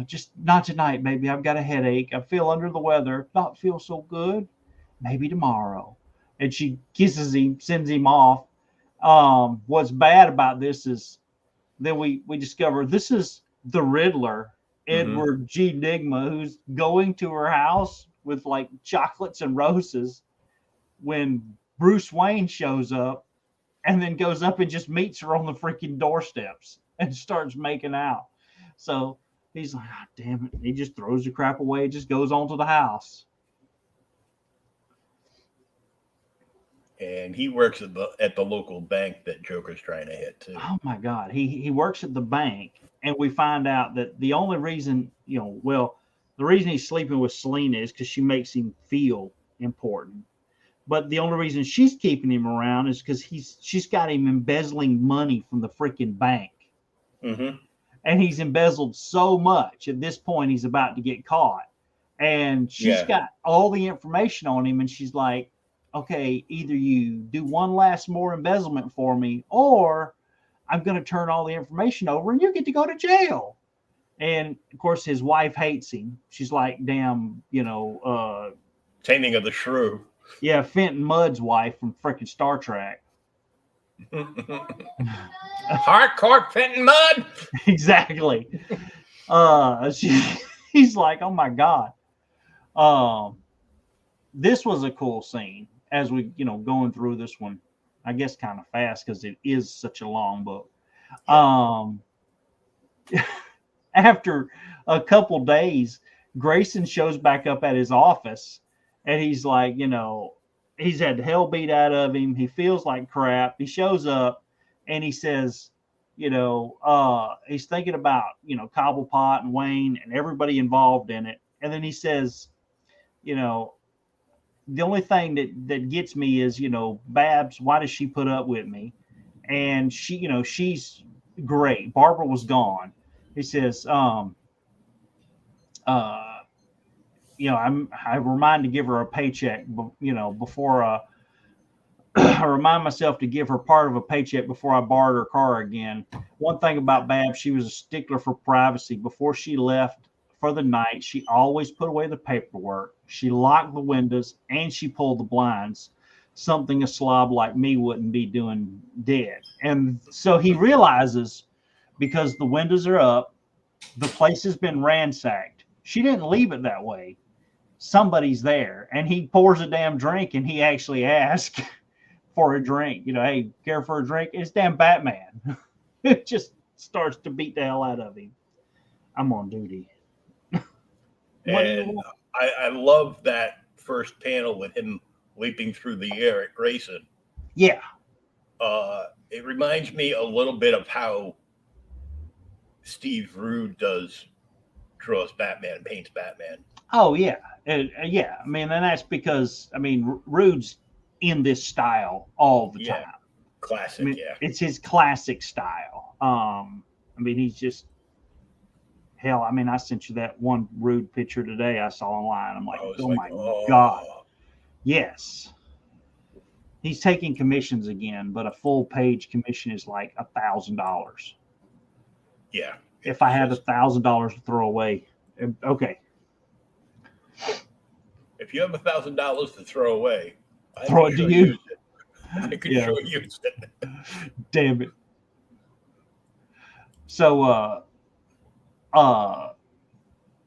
Just not tonight, baby. I've got a headache. I feel under the weather. Not feel so good. Maybe tomorrow. And she kisses him, sends him off. What's bad about this is then we discover this is the Riddler, Mhm. Edward G. Nigma, who's going to her house with like chocolates and roses when Bruce Wayne shows up and then goes up and just meets her on the freaking doorsteps and starts making out. So he's like, oh, damn it. He just throws the crap away, just goes on to the house. And he works at the local bank that Joker's trying to hit too. Oh my God. He works at the bank, and we find out that the only reason, well, the reason he's sleeping with Selena is because she makes him feel important. But the only reason she's keeping him around is because she's got him embezzling money from the freaking bank. Mm-hmm. And he's embezzled so much at this point he's about to get caught. And she's got all the information on him, and she's like, okay, either you do one last more embezzlement for me, or I'm going to turn all the information over and you get to go to jail. And of course, his wife hates him. She's like, damn, Taming of the Shrew. yeah, Fenton Mudd's wife from freaking Star Trek. Hardcore Fenton Mudd. Exactly. He's like, oh my God. This was a cool scene as we, going through this one, I guess kind of fast because it is such a long book. After a couple days, Grayson shows back up at his office and he's like, he's had hell beat out of him. He feels like crap. He shows up and he says, he's thinking about, Cobblepot and Wayne and everybody involved in it. And then he says, the only thing that gets me is, Babs, why does she put up with me? And she, she's great. Barbara was gone. He says, I remind to give her a paycheck, before I remind myself to give her part of a paycheck before I borrowed her car again. One thing about Babs, she was a stickler for privacy. Before she left for the night, she always put away the paperwork. She locked the windows and she pulled the blinds, something a slob like me wouldn't be doing dead. And so he realizes because the windows are up, the place has been ransacked. She didn't leave it that way. Somebody's there. And he pours a damn drink and he actually asks for a drink. Hey, care for a drink? It's damn Batman. It just starts to beat the hell out of him. I'm on duty. And I love that first panel with him leaping through the air at Grayson. Yeah. It reminds me a little bit of how Steve Rude draws Batman, paints Batman. Oh, yeah. Yeah. I mean, and that's because, Rude's in this style all the time. Classic, It's his classic style. He's just, hell, I sent you that one Rude picture today I saw online. I'm like, my God. Yes. He's taking commissions again, but a full page commission is like $1,000. Yeah. If I had $1,000 to throw away, okay. If you have $1,000 to throw away, throw it to you. I could sure use it. Damn it. So,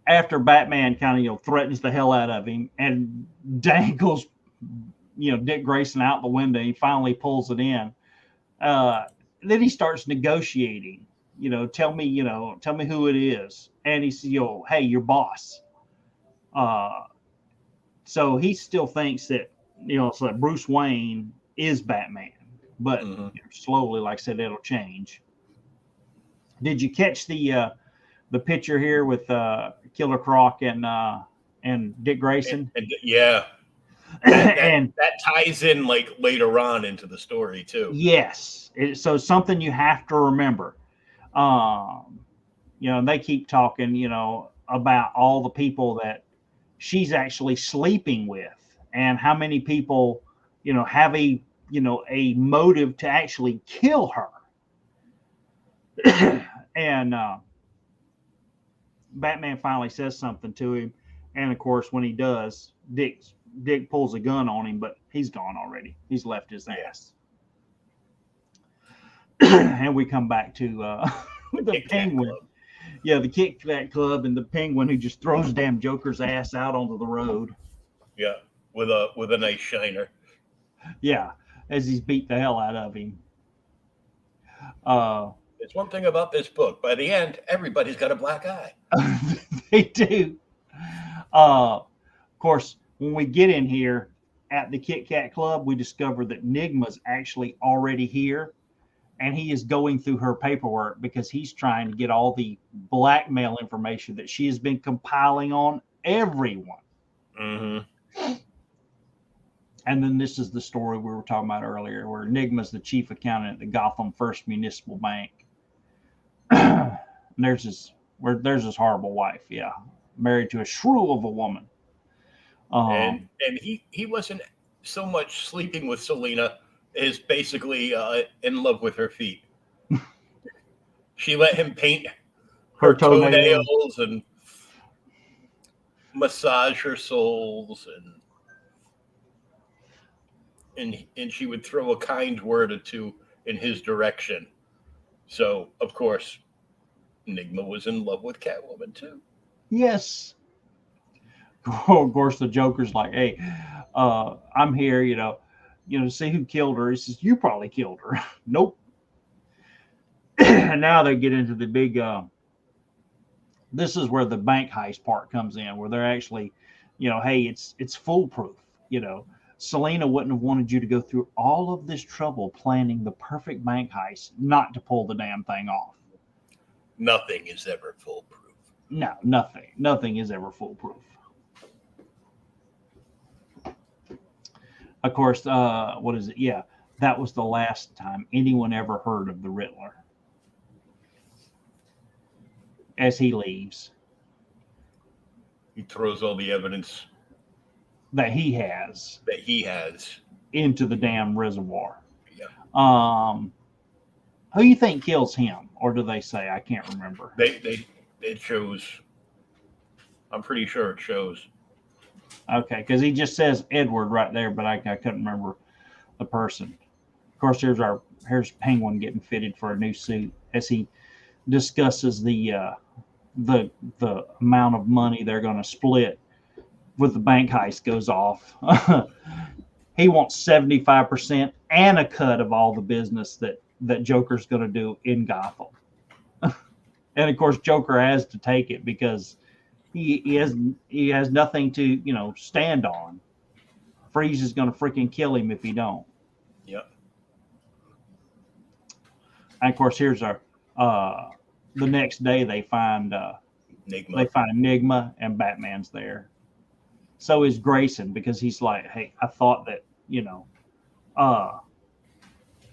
after Batman kind of threatens the hell out of him and dangles Dick Grayson out the window, he finally pulls it in. Then he starts negotiating. Tell me who it is. And he says, hey, your boss. So he still thinks that so that Bruce Wayne is Batman, but slowly, like I said, it'll change. Did you catch the picture here with Killer Croc and Dick Grayson? Yeah. That ties in like later on into the story too. Yes. So something you have to remember. They keep talking, about all the people that she's actually sleeping with and how many people, have a motive to actually kill her. And Batman finally says something to him, and of course, when he does, Dick pulls a gun on him, but he's gone already. He's left his ass. And we come back to the Penguin. Yeah, the Kit Kat Club and the Penguin who just throws damn Joker's ass out onto the road. Yeah, with a nice shiner. Yeah, as he's beat the hell out of him. It's one thing about this book. By the end, everybody's got a black eye. They do. Of course, when we get in here at the Kit Kat Club, we discover that Nigma's actually already here, and he is going through her paperwork because he's trying to get all the blackmail information that she has been compiling on everyone. Mm-hmm. And then this is the story we were talking about earlier, where Nigma's the chief accountant at the Gotham First Municipal Bank. There's his horrible wife, yeah, married to a shrew of a woman. And he wasn't so much sleeping with Selina as basically in love with her feet. She let him paint her toenails and massage her soles, and she would throw a kind word or two in his direction. So, of course, Nigma was in love with Catwoman, too. Yes. Of course, the Joker's like, hey, I'm here, to see who killed her. He says, you probably killed her. Nope. And now they get into the big, this is where the bank heist part comes in, where they're actually, hey, it's foolproof. Selina wouldn't have wanted you to go through all of this trouble planning the perfect bank heist not to pull the damn thing off. Nothing is ever foolproof. No, nothing. Nothing is ever foolproof. Of course, what is it? Yeah, that was the last time anyone ever heard of the Riddler. As he leaves. He throws all the evidence that he has into the damn reservoir. Yeah. Who you think kills him, or do they say? I can't remember. It shows. I'm pretty sure it shows. Okay, because he just says Edward right there, but I couldn't remember the person. Of course, here's Penguin getting fitted for a new suit as he discusses the amount of money they're going to split with the bank heist goes off. He wants 75% and a cut of all the business that Joker's going to do in Gotham. And of course, Joker has to take it because he has nothing to stand on. Freeze is going to freaking kill him if he don't. Yep. And of course, here's our the next day they find Enigma and Batman's there. So is Grayson, because he's like, hey, I thought that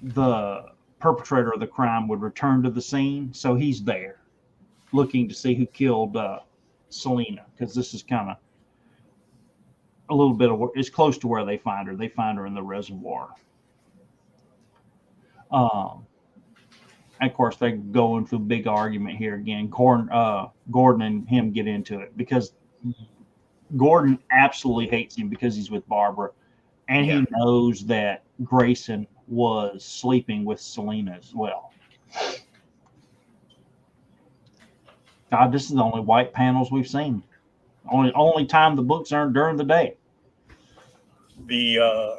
the perpetrator of the crime would return to the scene, so he's there looking to see who killed Selina, because this is kind of a little bit of it's close to where they find her. They find her in the reservoir. And of course, they go into a big argument here again. Gordon and him get into it because Gordon absolutely hates him because he's with Barbara, and he knows that Grayson was sleeping with Selina as well. God, this is the only white panels we've seen. Only time the books aren't during the day. The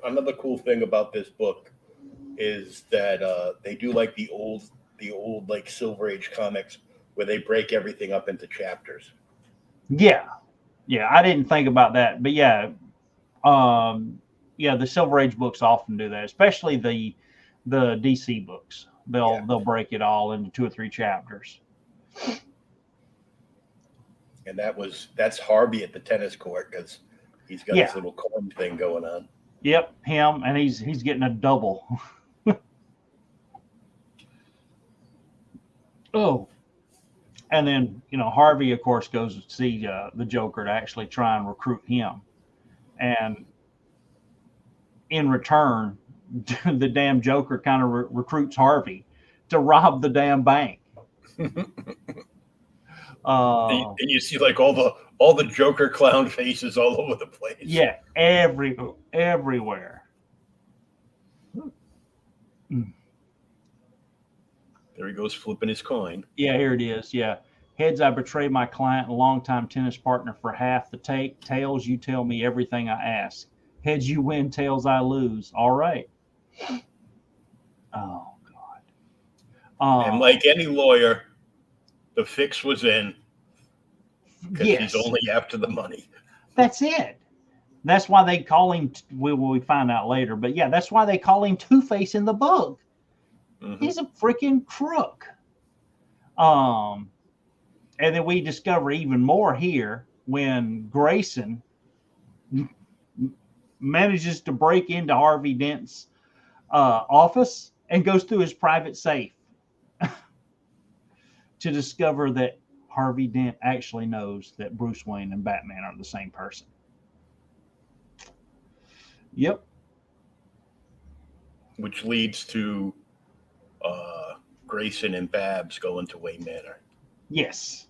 another cool thing about this book is that they do like the old like Silver Age comics where they break everything up into chapters. Yeah, I didn't think about that, but the Silver Age books often do that, especially the DC books. They'll break it all into 2 or 3 chapters. And that's Harvey at the tennis court because he's got this little coin thing going on. Yep, him, and he's getting a double. Oh, and then Harvey, of course, goes to see the Joker to actually try and recruit him, and in return, the damn Joker kind of recruits Harvey to rob the damn bank. And you see like all the Joker clown faces all over the place. Yeah, everywhere. There he goes flipping his coin. Yeah, here it is. Yeah. Heads, I betray my client and longtime tennis partner for half the take. Tails, you tell me everything I ask. Heads, you win. Tails, I lose. All right. Oh, God. And like any lawyer, the fix was in because he's only after the money. That's it. That's why they call him, we find out later, but yeah, that's why they call him Two-Face in the book. Mm-hmm. He's a freaking crook. And then we discover even more here when Grayson manages to break into Harvey Dent's office and goes through his private safe to discover that Harvey Dent actually knows that Bruce Wayne and Batman are the same person. Yep. Which leads to Grayson and Babs going to Wayne Manor. Yes.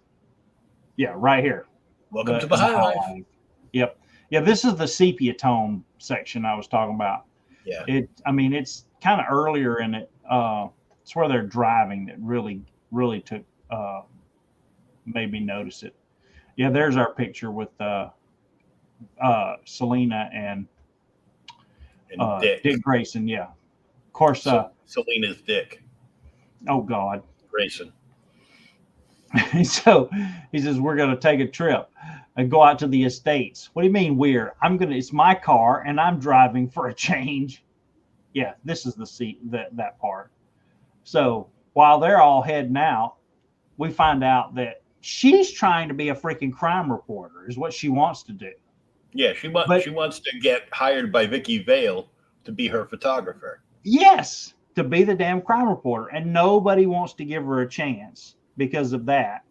Yeah, right here. Welcome to the High Life. Yep. Yeah, this is the sepia tone section I was talking about. Yeah. It's kind of earlier in it. It's where they're driving that really took made me notice it. Yeah, there's our picture with Selena and Dick Grayson. Yeah, of course. Selena's Dick. Oh God, Grayson. So he says we're going to take a trip and go out to the estates. What do you mean we're? It's my car and I'm driving for a change. Yeah, this is the seat that part. So while they're all heading out, we find out that she's trying to be a freaking crime reporter is what she wants to do. Yeah, she wants to get hired by Vicky Vale to be her photographer. Yes, to be the damn crime reporter. And nobody wants to give her a chance because of that.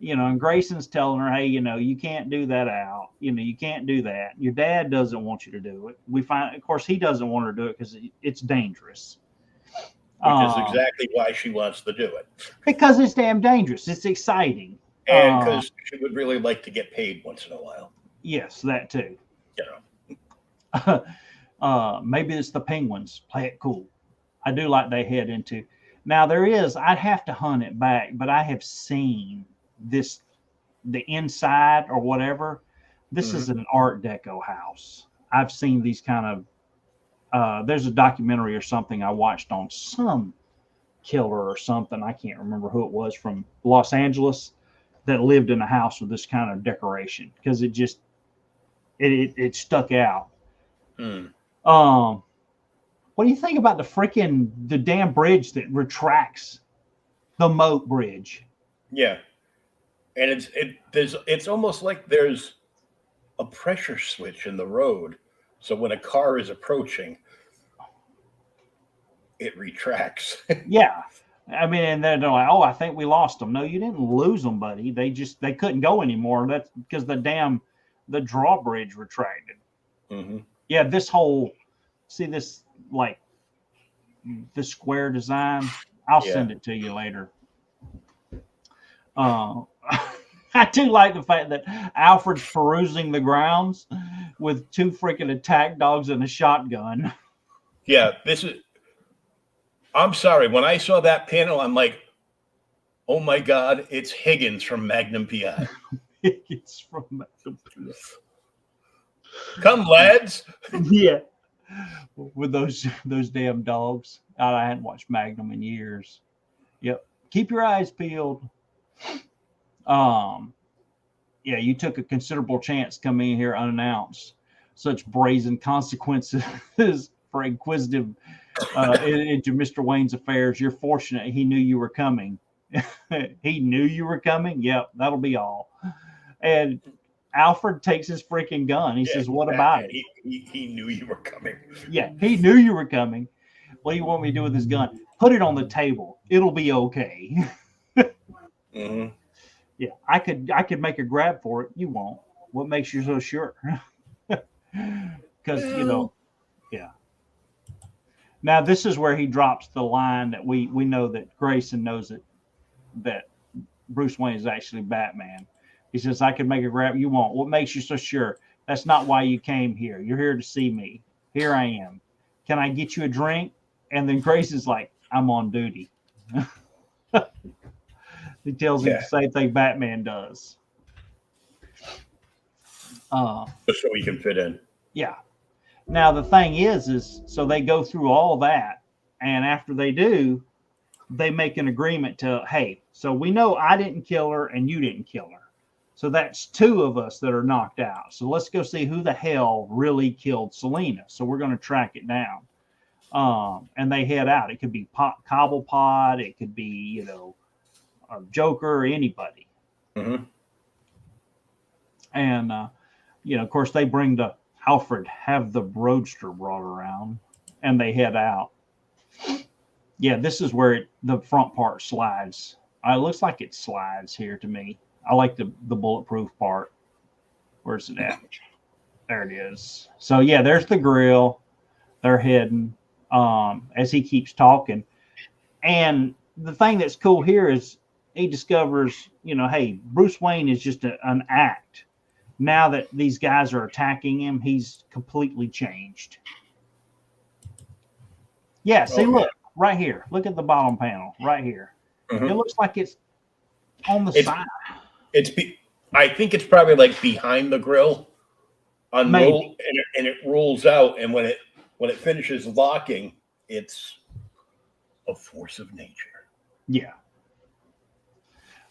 And Grayson's telling her, hey, you can't do that out. You can't do that. Your dad doesn't want you to do it. We find, of course, he doesn't want her to do it because it's dangerous. Which is exactly why she wants to do it. Because it's damn dangerous. It's exciting. And because she would really like to get paid once in a while. Yes, that too. Maybe it's the Penguins. Play it cool. I do like they head into. Now I'd have to hunt it back, but I have seen the inside or whatever. This is an Art Deco house. I've seen these kind of, there's a documentary or something I watched on some killer or something. I can't remember who it was from Los Angeles that lived in a house with this kind of decoration because it stuck out. What do you think about the damn bridge that retracts, the moat bridge? Yeah. And it's almost like there's a pressure switch in the road. So when a car is approaching, it retracts. Yeah. And they're like, oh, I think we lost them. No, you didn't lose them, buddy. They couldn't go anymore. That's because the drawbridge retracted. Mm-hmm. Yeah, this like the square design. I'll send it to you later. I do like the fact that Alfred's perusing the grounds with two freaking attack dogs and a shotgun. Yeah, I'm sorry. When I saw that panel, I'm like, oh my God, it's Higgins from Magnum PI. Higgins from Magnum PI. Come, lads. Yeah. With those damn dogs. I hadn't watched Magnum in years. Yep. Keep your eyes peeled. Yeah, you took a considerable chance coming in here unannounced. Such brazen consequences for inquisitive into Mr. Wayne's affairs. You're fortunate he knew you were coming. He knew you were coming? Yep, that'll be all. And Alfred takes his freaking gun. He says, what about it? He knew you were coming. Yeah, he knew you were coming. What do you want me to do with this gun? Put it on the table. It'll be okay. Mm-hmm. Yeah, I could make a grab for it. You won't. What makes you so sure? Because, yeah. Now, this is where he drops the line that we know that Grayson knows that Bruce Wayne is actually Batman. He says, I can make a grab you want. What makes you so sure? That's not why you came here. You're here to see me. Here I am. Can I get you a drink? And then Grace is like, I'm on duty. He tells him Yeah. the same thing Batman does. Just so we can fit in. Yeah. Now the thing is so they go through all that, and after they do, they make an agreement to, hey, so we know I didn't kill her and you didn't kill her. So that's two of us that are knocked out. So let's go see who the hell really killed Selena. So we're going to track it down. And they head out. It could be Cobblepot. It could be, a Joker or anybody. Mm-hmm. And, of course, they bring the Alfred, have the Roadster brought around, and they head out. Yeah, this is where the front part slides. It looks like it slides here to me. I like the bulletproof part. Where's it at? There it is. So, yeah, there's the grill. They're heading as he keeps talking. And the thing that's cool here is he discovers, hey, Bruce Wayne is just an act. Now that these guys are attacking him, he's completely changed. Yeah, see, look, right here. Look at the bottom panel, right here. Mm-hmm. It looks like it's on the side. I think it's probably like behind the grill, and it rolls out. And when it finishes locking, it's a force of nature. Yeah.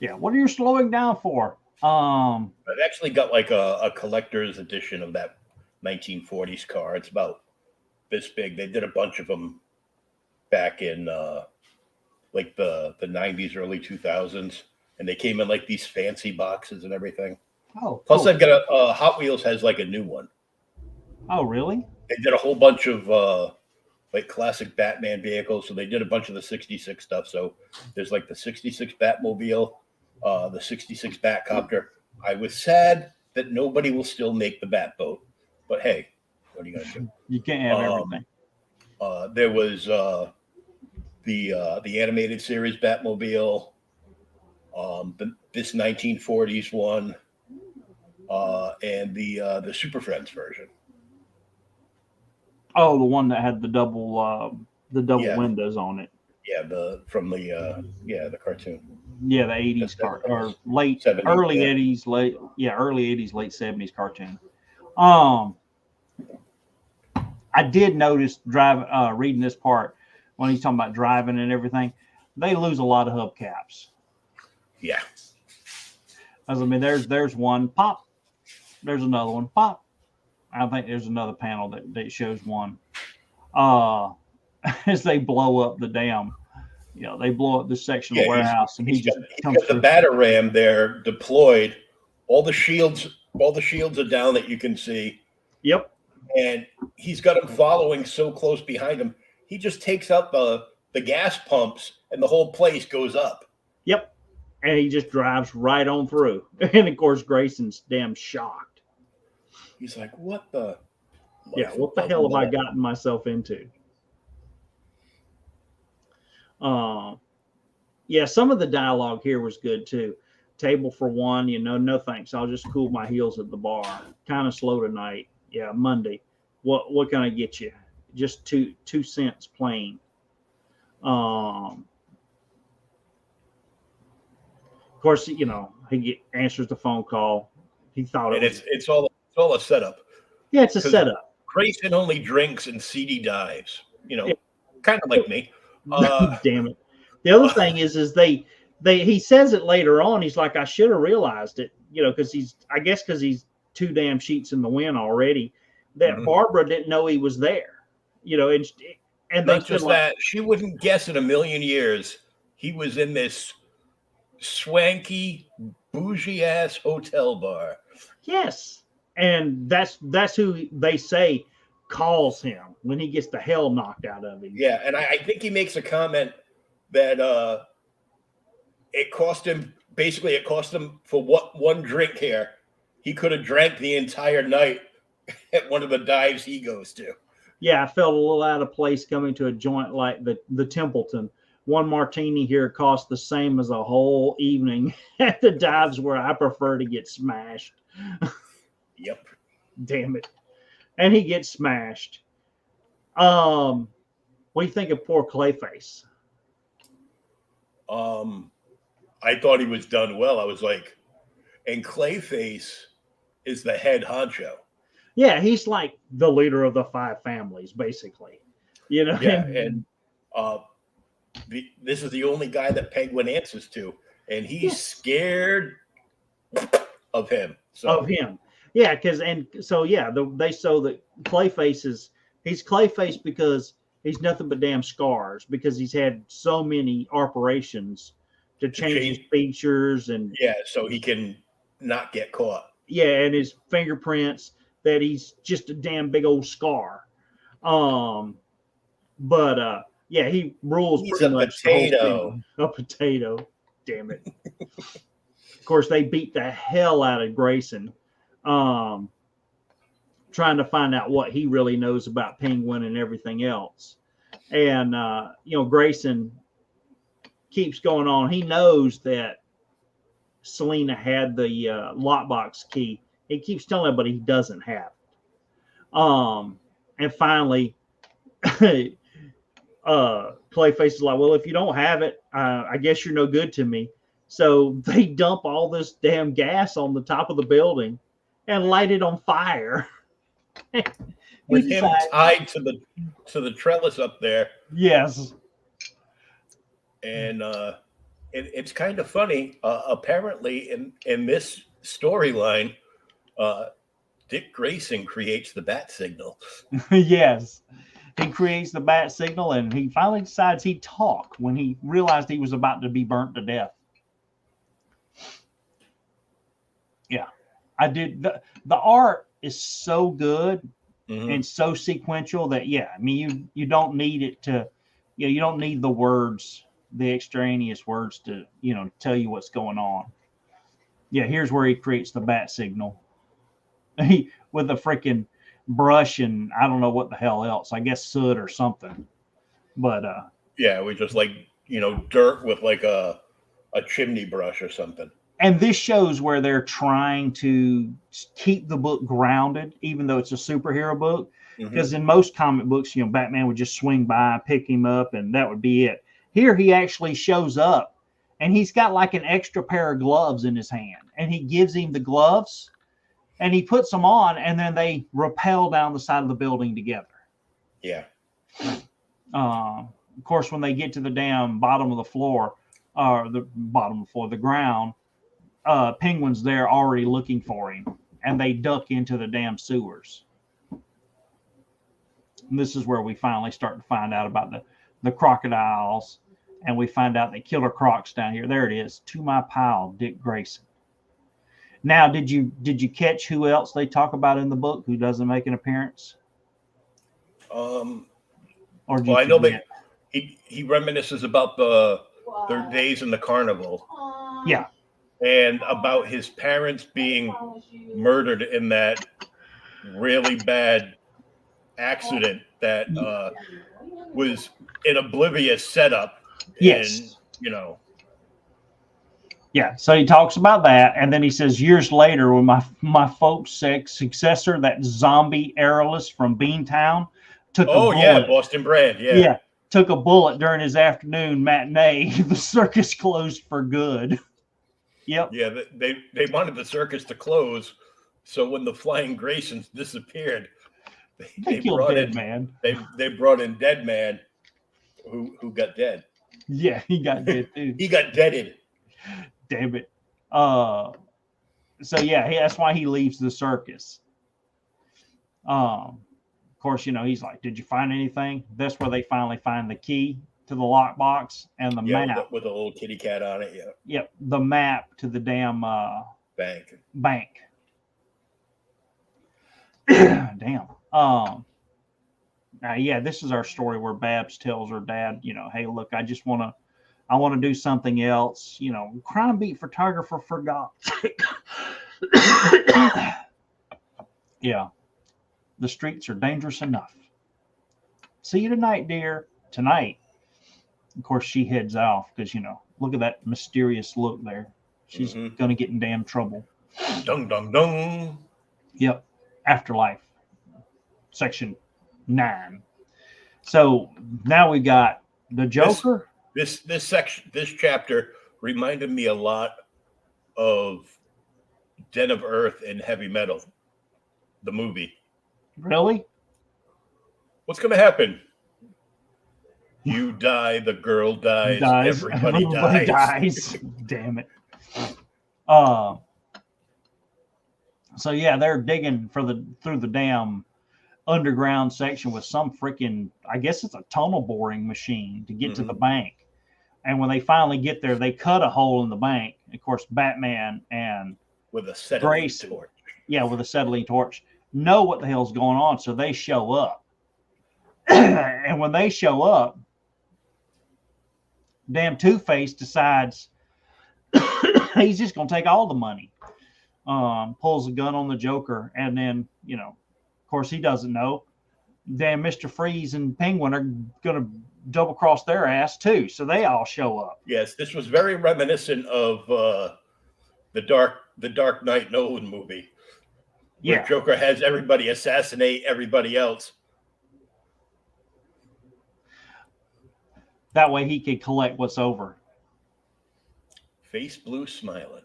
Yeah. What are you slowing down for? I've actually got like a collector's edition of that 1940s car. It's about this big. They did a bunch of them back in like the 90s, early 2000s. And they came in like these fancy boxes and everything. Oh, plus I've got a Hot Wheels has like a new one. Oh, really? They did a whole bunch of like classic Batman vehicles. So they did a bunch of the 66 stuff. So there's like the 66 Batmobile, the 66 Batcopter. I was sad that nobody will still make the Batboat, but hey, what are you gonna do? You can't have everything. There was the animated series Batmobile. This 1940s one, and the Super Friends version. Oh, the one that had the double windows on it. Yeah, the cartoon. Yeah, the 80s cartoon or late 70s, early 80s, early 80s, late 70s cartoon. I did notice reading this part when he's talking about driving and everything, they lose a lot of hubcaps. Yeah. I mean, there's one pop. There's another one pop. I think there's another panel that shows one. As they blow up the dam, they blow up this section of the warehouse, and he comes got the Batarang there deployed. All the shields are down that you can see. Yep. And he's got him following so close behind him. He just takes out the gas pumps, and the whole place goes up. Yep. And he just drives right on through. And, of course, Grayson's damn shocked. He's like, what the? What the hell have I gotten myself into? Some of the dialogue here was good, too. Table for one, no thanks. I'll just cool my heels at the bar. Kind of slow tonight. Yeah, Monday. What can I get you? Just 2 cents plain. Of course, he answers the phone call. He thought it's all a setup. Yeah, it's a setup. Grayson only drinks and CD dives. Kind of like me. Damn it. The other thing is he says it later on. He's like, I should have realized it. Because he's 2 damn sheets in the wind already. That Barbara didn't know he was there. And not just that, she wouldn't guess in a million years he was in this swanky, bougie ass hotel bar. Yes, and that's who they say calls him when he gets the hell knocked out of him. Yeah, and I think he makes a comment that it cost him for one drink here. He could have drank the entire night at one of the dives he goes to. Yeah, I felt a little out of place coming to a joint like the Templeton one martini here costs the same as a whole evening at the dives where I prefer to get smashed. Yep. Damn it. And he gets smashed. What do you think of poor Clayface? I thought he was done well. I was like, and Clayface is the head honcho. Yeah, he's like the leader of the five families, basically. You know, Yeah, and this is the only guy that Penguin answers to, and he's scared of him. So of him. Yeah, they show that he's Clayface because he's nothing but damn scars because he's had so many operations to change his features and so he can not get caught. Yeah, and his fingerprints that he's just a damn big old scar. He rules He's pretty a much potato. A potato. Damn it. Of course, they beat the hell out of Grayson, trying to find out what he really knows about Penguin and everything else. And Grayson keeps going on. He knows that Selena had the lockbox key. He keeps telling her, but he doesn't have it. And finally, Clayface is like, well, if you don't have it, I guess you're no good to me. So they dump all this damn gas on the top of the building and light it on fire. With him tied to the trellis up there. Yes. And it's kind of funny. Apparently, in this storyline, Dick Grayson creates the bat signal. Yes. He creates the bat signal, and he finally decides he'd talk when he realized he was about to be burnt to death. Yeah. I did. The art is so good and so sequential that, you don't need it to, you don't need the words, the extraneous words to, tell you what's going on. Yeah, here's where he creates the bat signal. With a freaking brush and I don't know what the hell else. I guess soot or something. But we just dirt with like a chimney brush or something. And this shows where they're trying to keep the book grounded, even though it's a superhero book. Because in most comic books, Batman would just swing by, pick him up, and that would be it. Here, he actually shows up, and he's got like an extra pair of gloves in his hand, and he gives him the gloves, and he puts them on, and then they rappel down the side of the building together. Yeah. Of course, when they get to the damn bottom of the floor, or the ground, Penguin's there already looking for him, and they duck into the damn sewers. And this is where we finally start to find out about the crocodiles, and we find out that Killer Croc's down here. There it is, to my pal, Dick Grayson. Now, did you catch who else they talk about in the book who doesn't make an appearance? I know that he reminisces about their days in the carnival. Yeah. And about his parents being murdered in that really bad accident that was an oblivious setup. Yes. And, Yeah, so he talks about that, and then he says, years later, when my folks' successor, that zombie airless from Beantown, took a bullet. Boston Brand, Yeah, took a bullet during his afternoon matinee. The circus closed for good. Yep. Yeah, they wanted the circus to close, so when the Flying Graysons disappeared, they killed Dead Man. They brought in Dead Man, who got dead. Yeah, he got dead too. He got deaded. Damn it. That's why he leaves the circus. Of course, he's like, did you find anything? That's where they finally find the key to the lockbox and the map. With a little kitty cat on it, yeah. Yep, the map to the damn bank. Damn. This is our story where Babs tells her dad, hey, look, I want to do something else. Crime beat photographer forgot. Yeah. The streets are dangerous enough. See you tonight, dear. Tonight, Of course, she heads off because, look at that mysterious look there. She's going to get in damn trouble. Dung, dung, dung. Yep. Afterlife, section 9. So now we got the Joker. This chapter reminded me a lot of Den of Earth and Heavy Metal, the movie. Really? What's going to happen? You die, the girl dies, everybody dies. Damn it. So yeah, they're digging through the damn underground section with some freaking, I guess it's a tunnel boring machine to get to the bank. And when they finally get there, they cut a hole in the bank. Of course, Batman and with a acetylene torch. Yeah, with a acetylene torch, know what the hell's going on, so they show up. And when they show up, damn Two-Face decides he's just going to take all the money. Pulls a gun on the Joker, and then, of course, he doesn't know. Damn Mr. Freeze and Penguin are going to double cross their ass too, so they all show up. Yes, this was very reminiscent of the Dark Knight Nolan movie. Where Joker has everybody assassinate everybody else. That way he can collect what's over. Face blue smiling.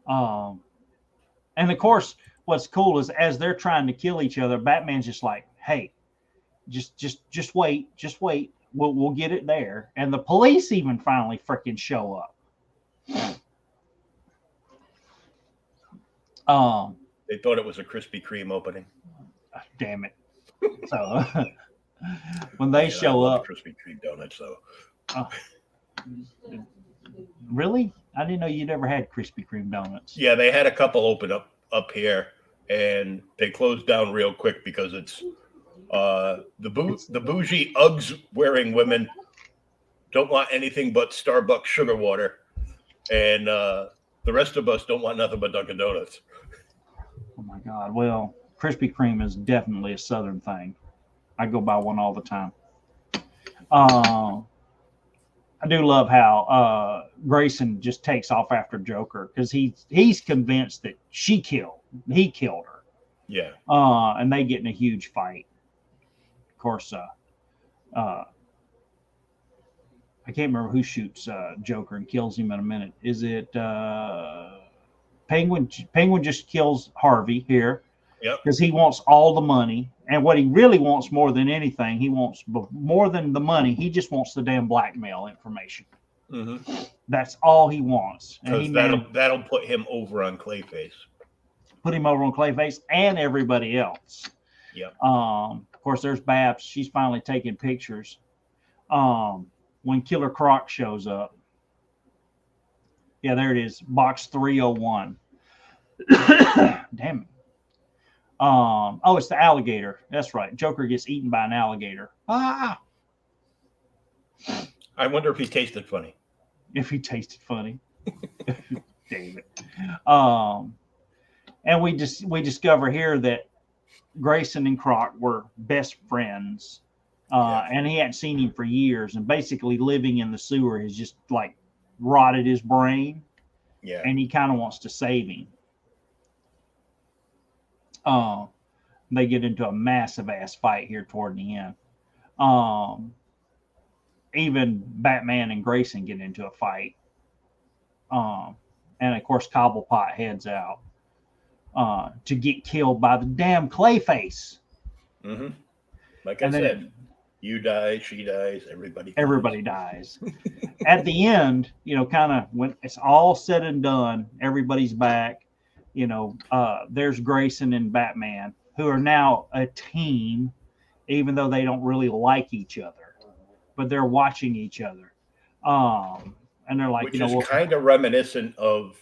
And of course, what's cool is as they're trying to kill each other, Batman's just like, "Hey, just wait. We'll get it there." And the police even finally freaking show up. They thought it was a Krispy Kreme opening. Damn it! So when they show up, Krispy Kreme donuts. So really, I didn't know you'd ever had Krispy Kreme donuts. Yeah, they had a couple open up here, and they closed down real quick because it's the bougie Uggs wearing women don't want anything but Starbucks sugar water, and the rest of us don't want nothing but Dunkin' Donuts. Oh my God! Well, Krispy Kreme is definitely a Southern thing. I go buy one all the time. I do love how Grayson just takes off after Joker because he's convinced that he killed her. Yeah. And they get in a huge fight. Of course, I can't remember who shoots Joker and kills him in a minute. Is it Penguin? Penguin just kills Harvey here. Yep. Because he wants all the money. And what he really wants more than anything, he wants more than the money. He just wants the damn blackmail information. That's all he wants. Because that'll put him over on Clayface. Put him over on Clayface and everybody else. Yep. Of course, there's Babs. She's finally taking pictures. When Killer Croc shows up. Yeah, there it is. Box 301. Damn it. Oh, it's the alligator. That's right. Joker gets eaten by an alligator. Ah! I wonder if he tasted funny. If he tasted funny. Damn it. And we discover here that Grayson and Croc were best friends. And he hadn't seen him for years. And basically living in the sewer has just like rotted his brain. Yeah. And he kind of wants to save him. They get into a massive ass fight here toward the end. Even Batman and Grayson get into a fight. And of course, Cobblepot heads out to get killed by the damn Clayface. Like I said, you die, she dies, everybody dies. At the end, kind of when it's all said and done, everybody's back. There's Grayson and Batman, who are now a team, even though they don't really like each other, but they're watching each other. And they're like, which is kind of reminiscent of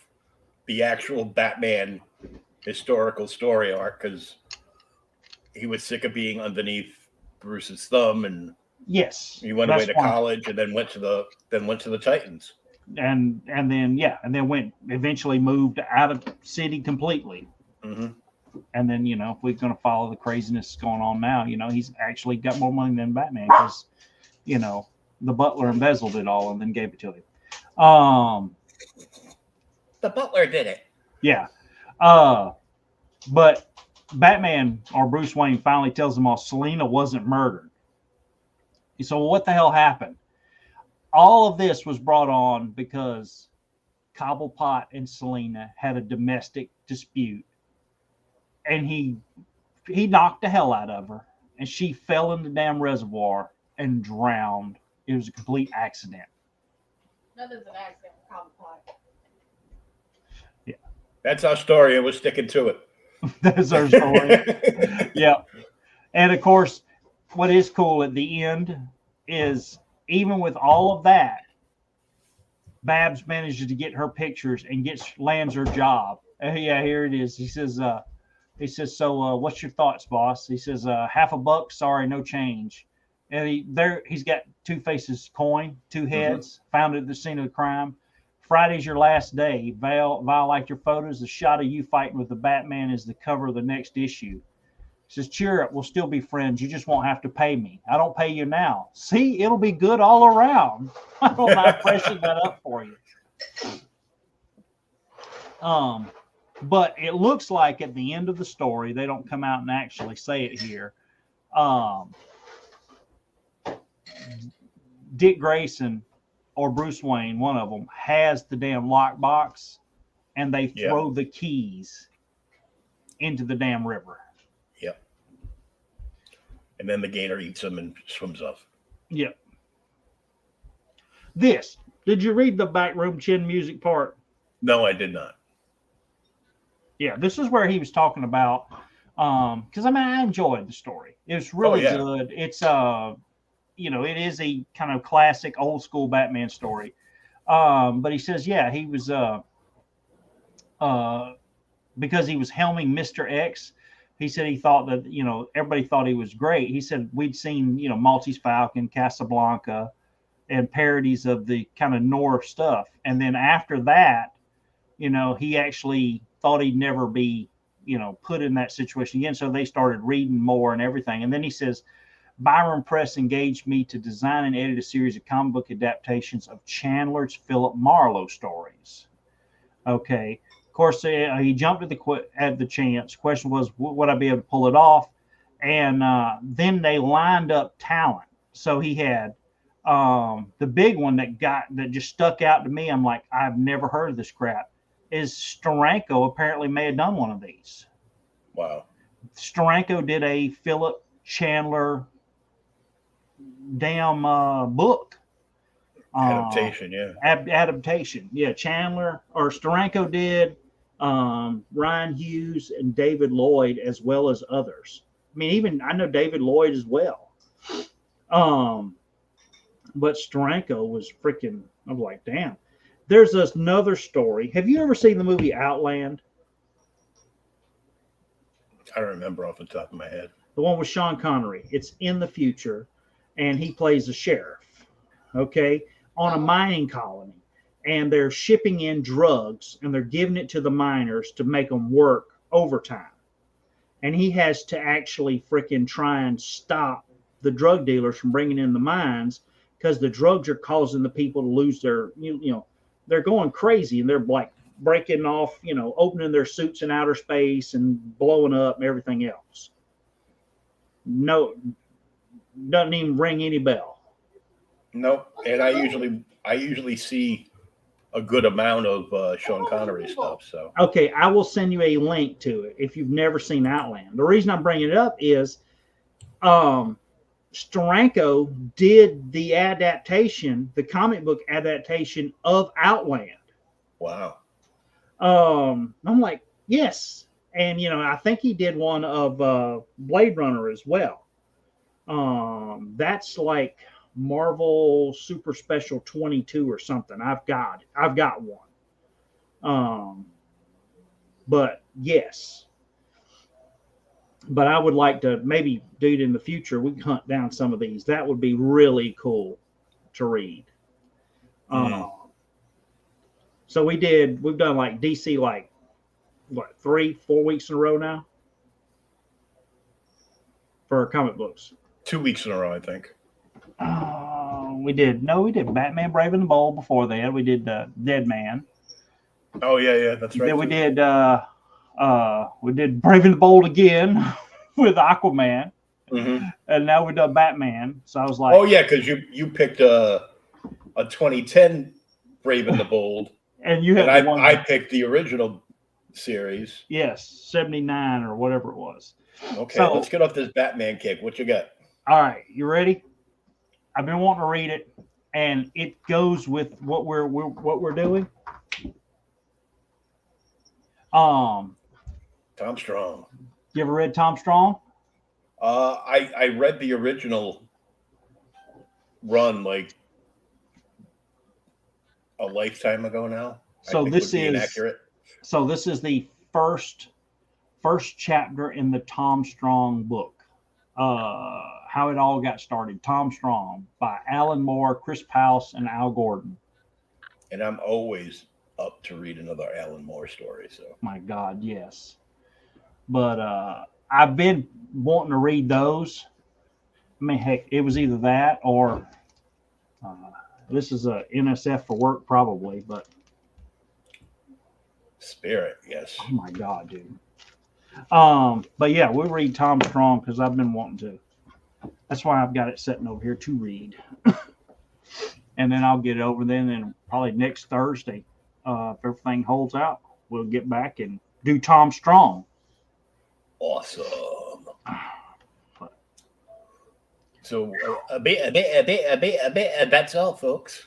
the actual Batman historical story arc, because he was sick of being underneath Bruce's thumb, and he went away to college, and then went to the Titans. And then went eventually moved out of city completely. And then if we're going to follow the craziness going on now, he's actually got more money than Batman because the butler embezzled it all and then gave it to him. The butler did it. Yeah. But Batman or Bruce Wayne finally tells them all Selina wasn't murdered. So what the hell happened? All of this was brought on because Cobblepot and Selina had a domestic dispute, and he knocked the hell out of her, and she fell in the damn reservoir and drowned. It was a complete accident. Nothing's an accident with Cobblepot. Yeah, that's our story, and we're sticking to it. That's our story. Yeah, and of course, what is cool at the end is even with all of that, Babs manages to get her pictures and lands her job. Yeah, here it is. He says, so what's your thoughts, boss? He says, $50, sorry, no change. And he's got Two-Face's coin, two heads, found at the scene of the crime. Friday's your last day. Val liked your photos. The shot of you fighting with the Batman is the cover of the next issue. He says, cheer up, we'll still be friends. You just won't have to pay me. I don't pay you now. See, it'll be good all around. I don't mind freshening that up for you. But it looks like at the end of the story, they don't come out and actually say it here. Dick Grayson or Bruce Wayne, one of them, has the damn lockbox, and they throw the keys into the damn river. Yep. And then the gator eats them and swims off. Yep. Did you read the Backroom Chin music part? No, I did not. Yeah, this is where he was talking about, because I enjoyed the story. It was really good. It's it is a kind of classic old school Batman story. But he says, he was because he was helming Mr. X. He said he thought that, everybody thought he was great. He said we'd seen, Maltese Falcon, Casablanca, and parodies of the kind of noir stuff. And then after that, he actually thought he'd never be, put in that situation again. So they started reading more and everything. And then he says, Byron Press engaged me to design and edit a series of comic book adaptations of Chandler's Philip Marlowe stories. Okay. Of course, he jumped at the chance. Question was, would I be able to pull it off? And then they lined up talent. So he had the big one that just stuck out to me. I'm like, I've never heard of this crap. Is Steranko apparently may have done one of these. Wow. Steranko did a Philip Chandler damn book. Adaptation, adaptation. Yeah, Chandler or Steranko did, Ryan Hughes and David Lloyd, as well as others. I know David Lloyd as well. But Steranko was freaking, I'm like, damn. There's another story. Have you ever seen the movie Outland? I don't remember off the top of my head. The one with Sean Connery. It's in the future, and he plays a sheriff, okay, on a mining colony. And they're shipping in drugs, and they're giving it to the miners to make them work overtime. And he has to actually freaking try and stop the drug dealers from bringing in the mines, because the drugs are causing the people to lose their, they're going crazy, and they're like breaking off, opening their suits in outer space and blowing up and everything else. No, doesn't even ring any bell. Nope. And I usually see a good amount of Sean Connery stuff. So okay, I will send you a link to it if you've never seen Outland. The reason I'm bringing it up is Steranko did the adaptation, the comic book adaptation of Outland. Wow. I'm like, yes. And, I think he did one of Blade Runner as well. That's like Marvel Super Special 22 or something. I've got one. But yes. But I would like to maybe, dude, in the future, we can hunt down some of these. That would be really cool to read. So we've done like DC, like what, 3-4 weeks in a row now for comic books. 2 weeks in a row, I think. We did Batman Brave and the Bold before that. We did Dead Man. Oh yeah, that's right. Then we did Brave and the Bold again with Aquaman, and now we've done Batman. So I was like, oh yeah, because you picked a 2010 Brave and the Bold, and you had and the one. I picked the original series. Yes, 79 or whatever it was. Okay, So, let's get off this Batman kick. What you got? All right, you ready? I've been wanting to read it, and it goes with what we're doing. Tom Strong. You ever read Tom Strong? I read the original run like a lifetime ago now. So this is inaccurate. So this is the first chapter in the Tom Strong book. How it all got started. Tom Strong by Alan Moore, Chris Powell, and Al Gordon. And I'm always up to read another Alan Moore story. So my God, yes. But I've been wanting to read those. I mean, heck, it was either that or this is a NSF for work probably, but Spirit, yes. Oh my God, dude. But yeah, we'll read Tom Strong because I've been wanting to. That's why I've got it sitting over here to read. And then I'll get it over then, and probably next Thursday, if everything holds out, we'll get back and do Tom Strong. Awesome. So that's all, folks.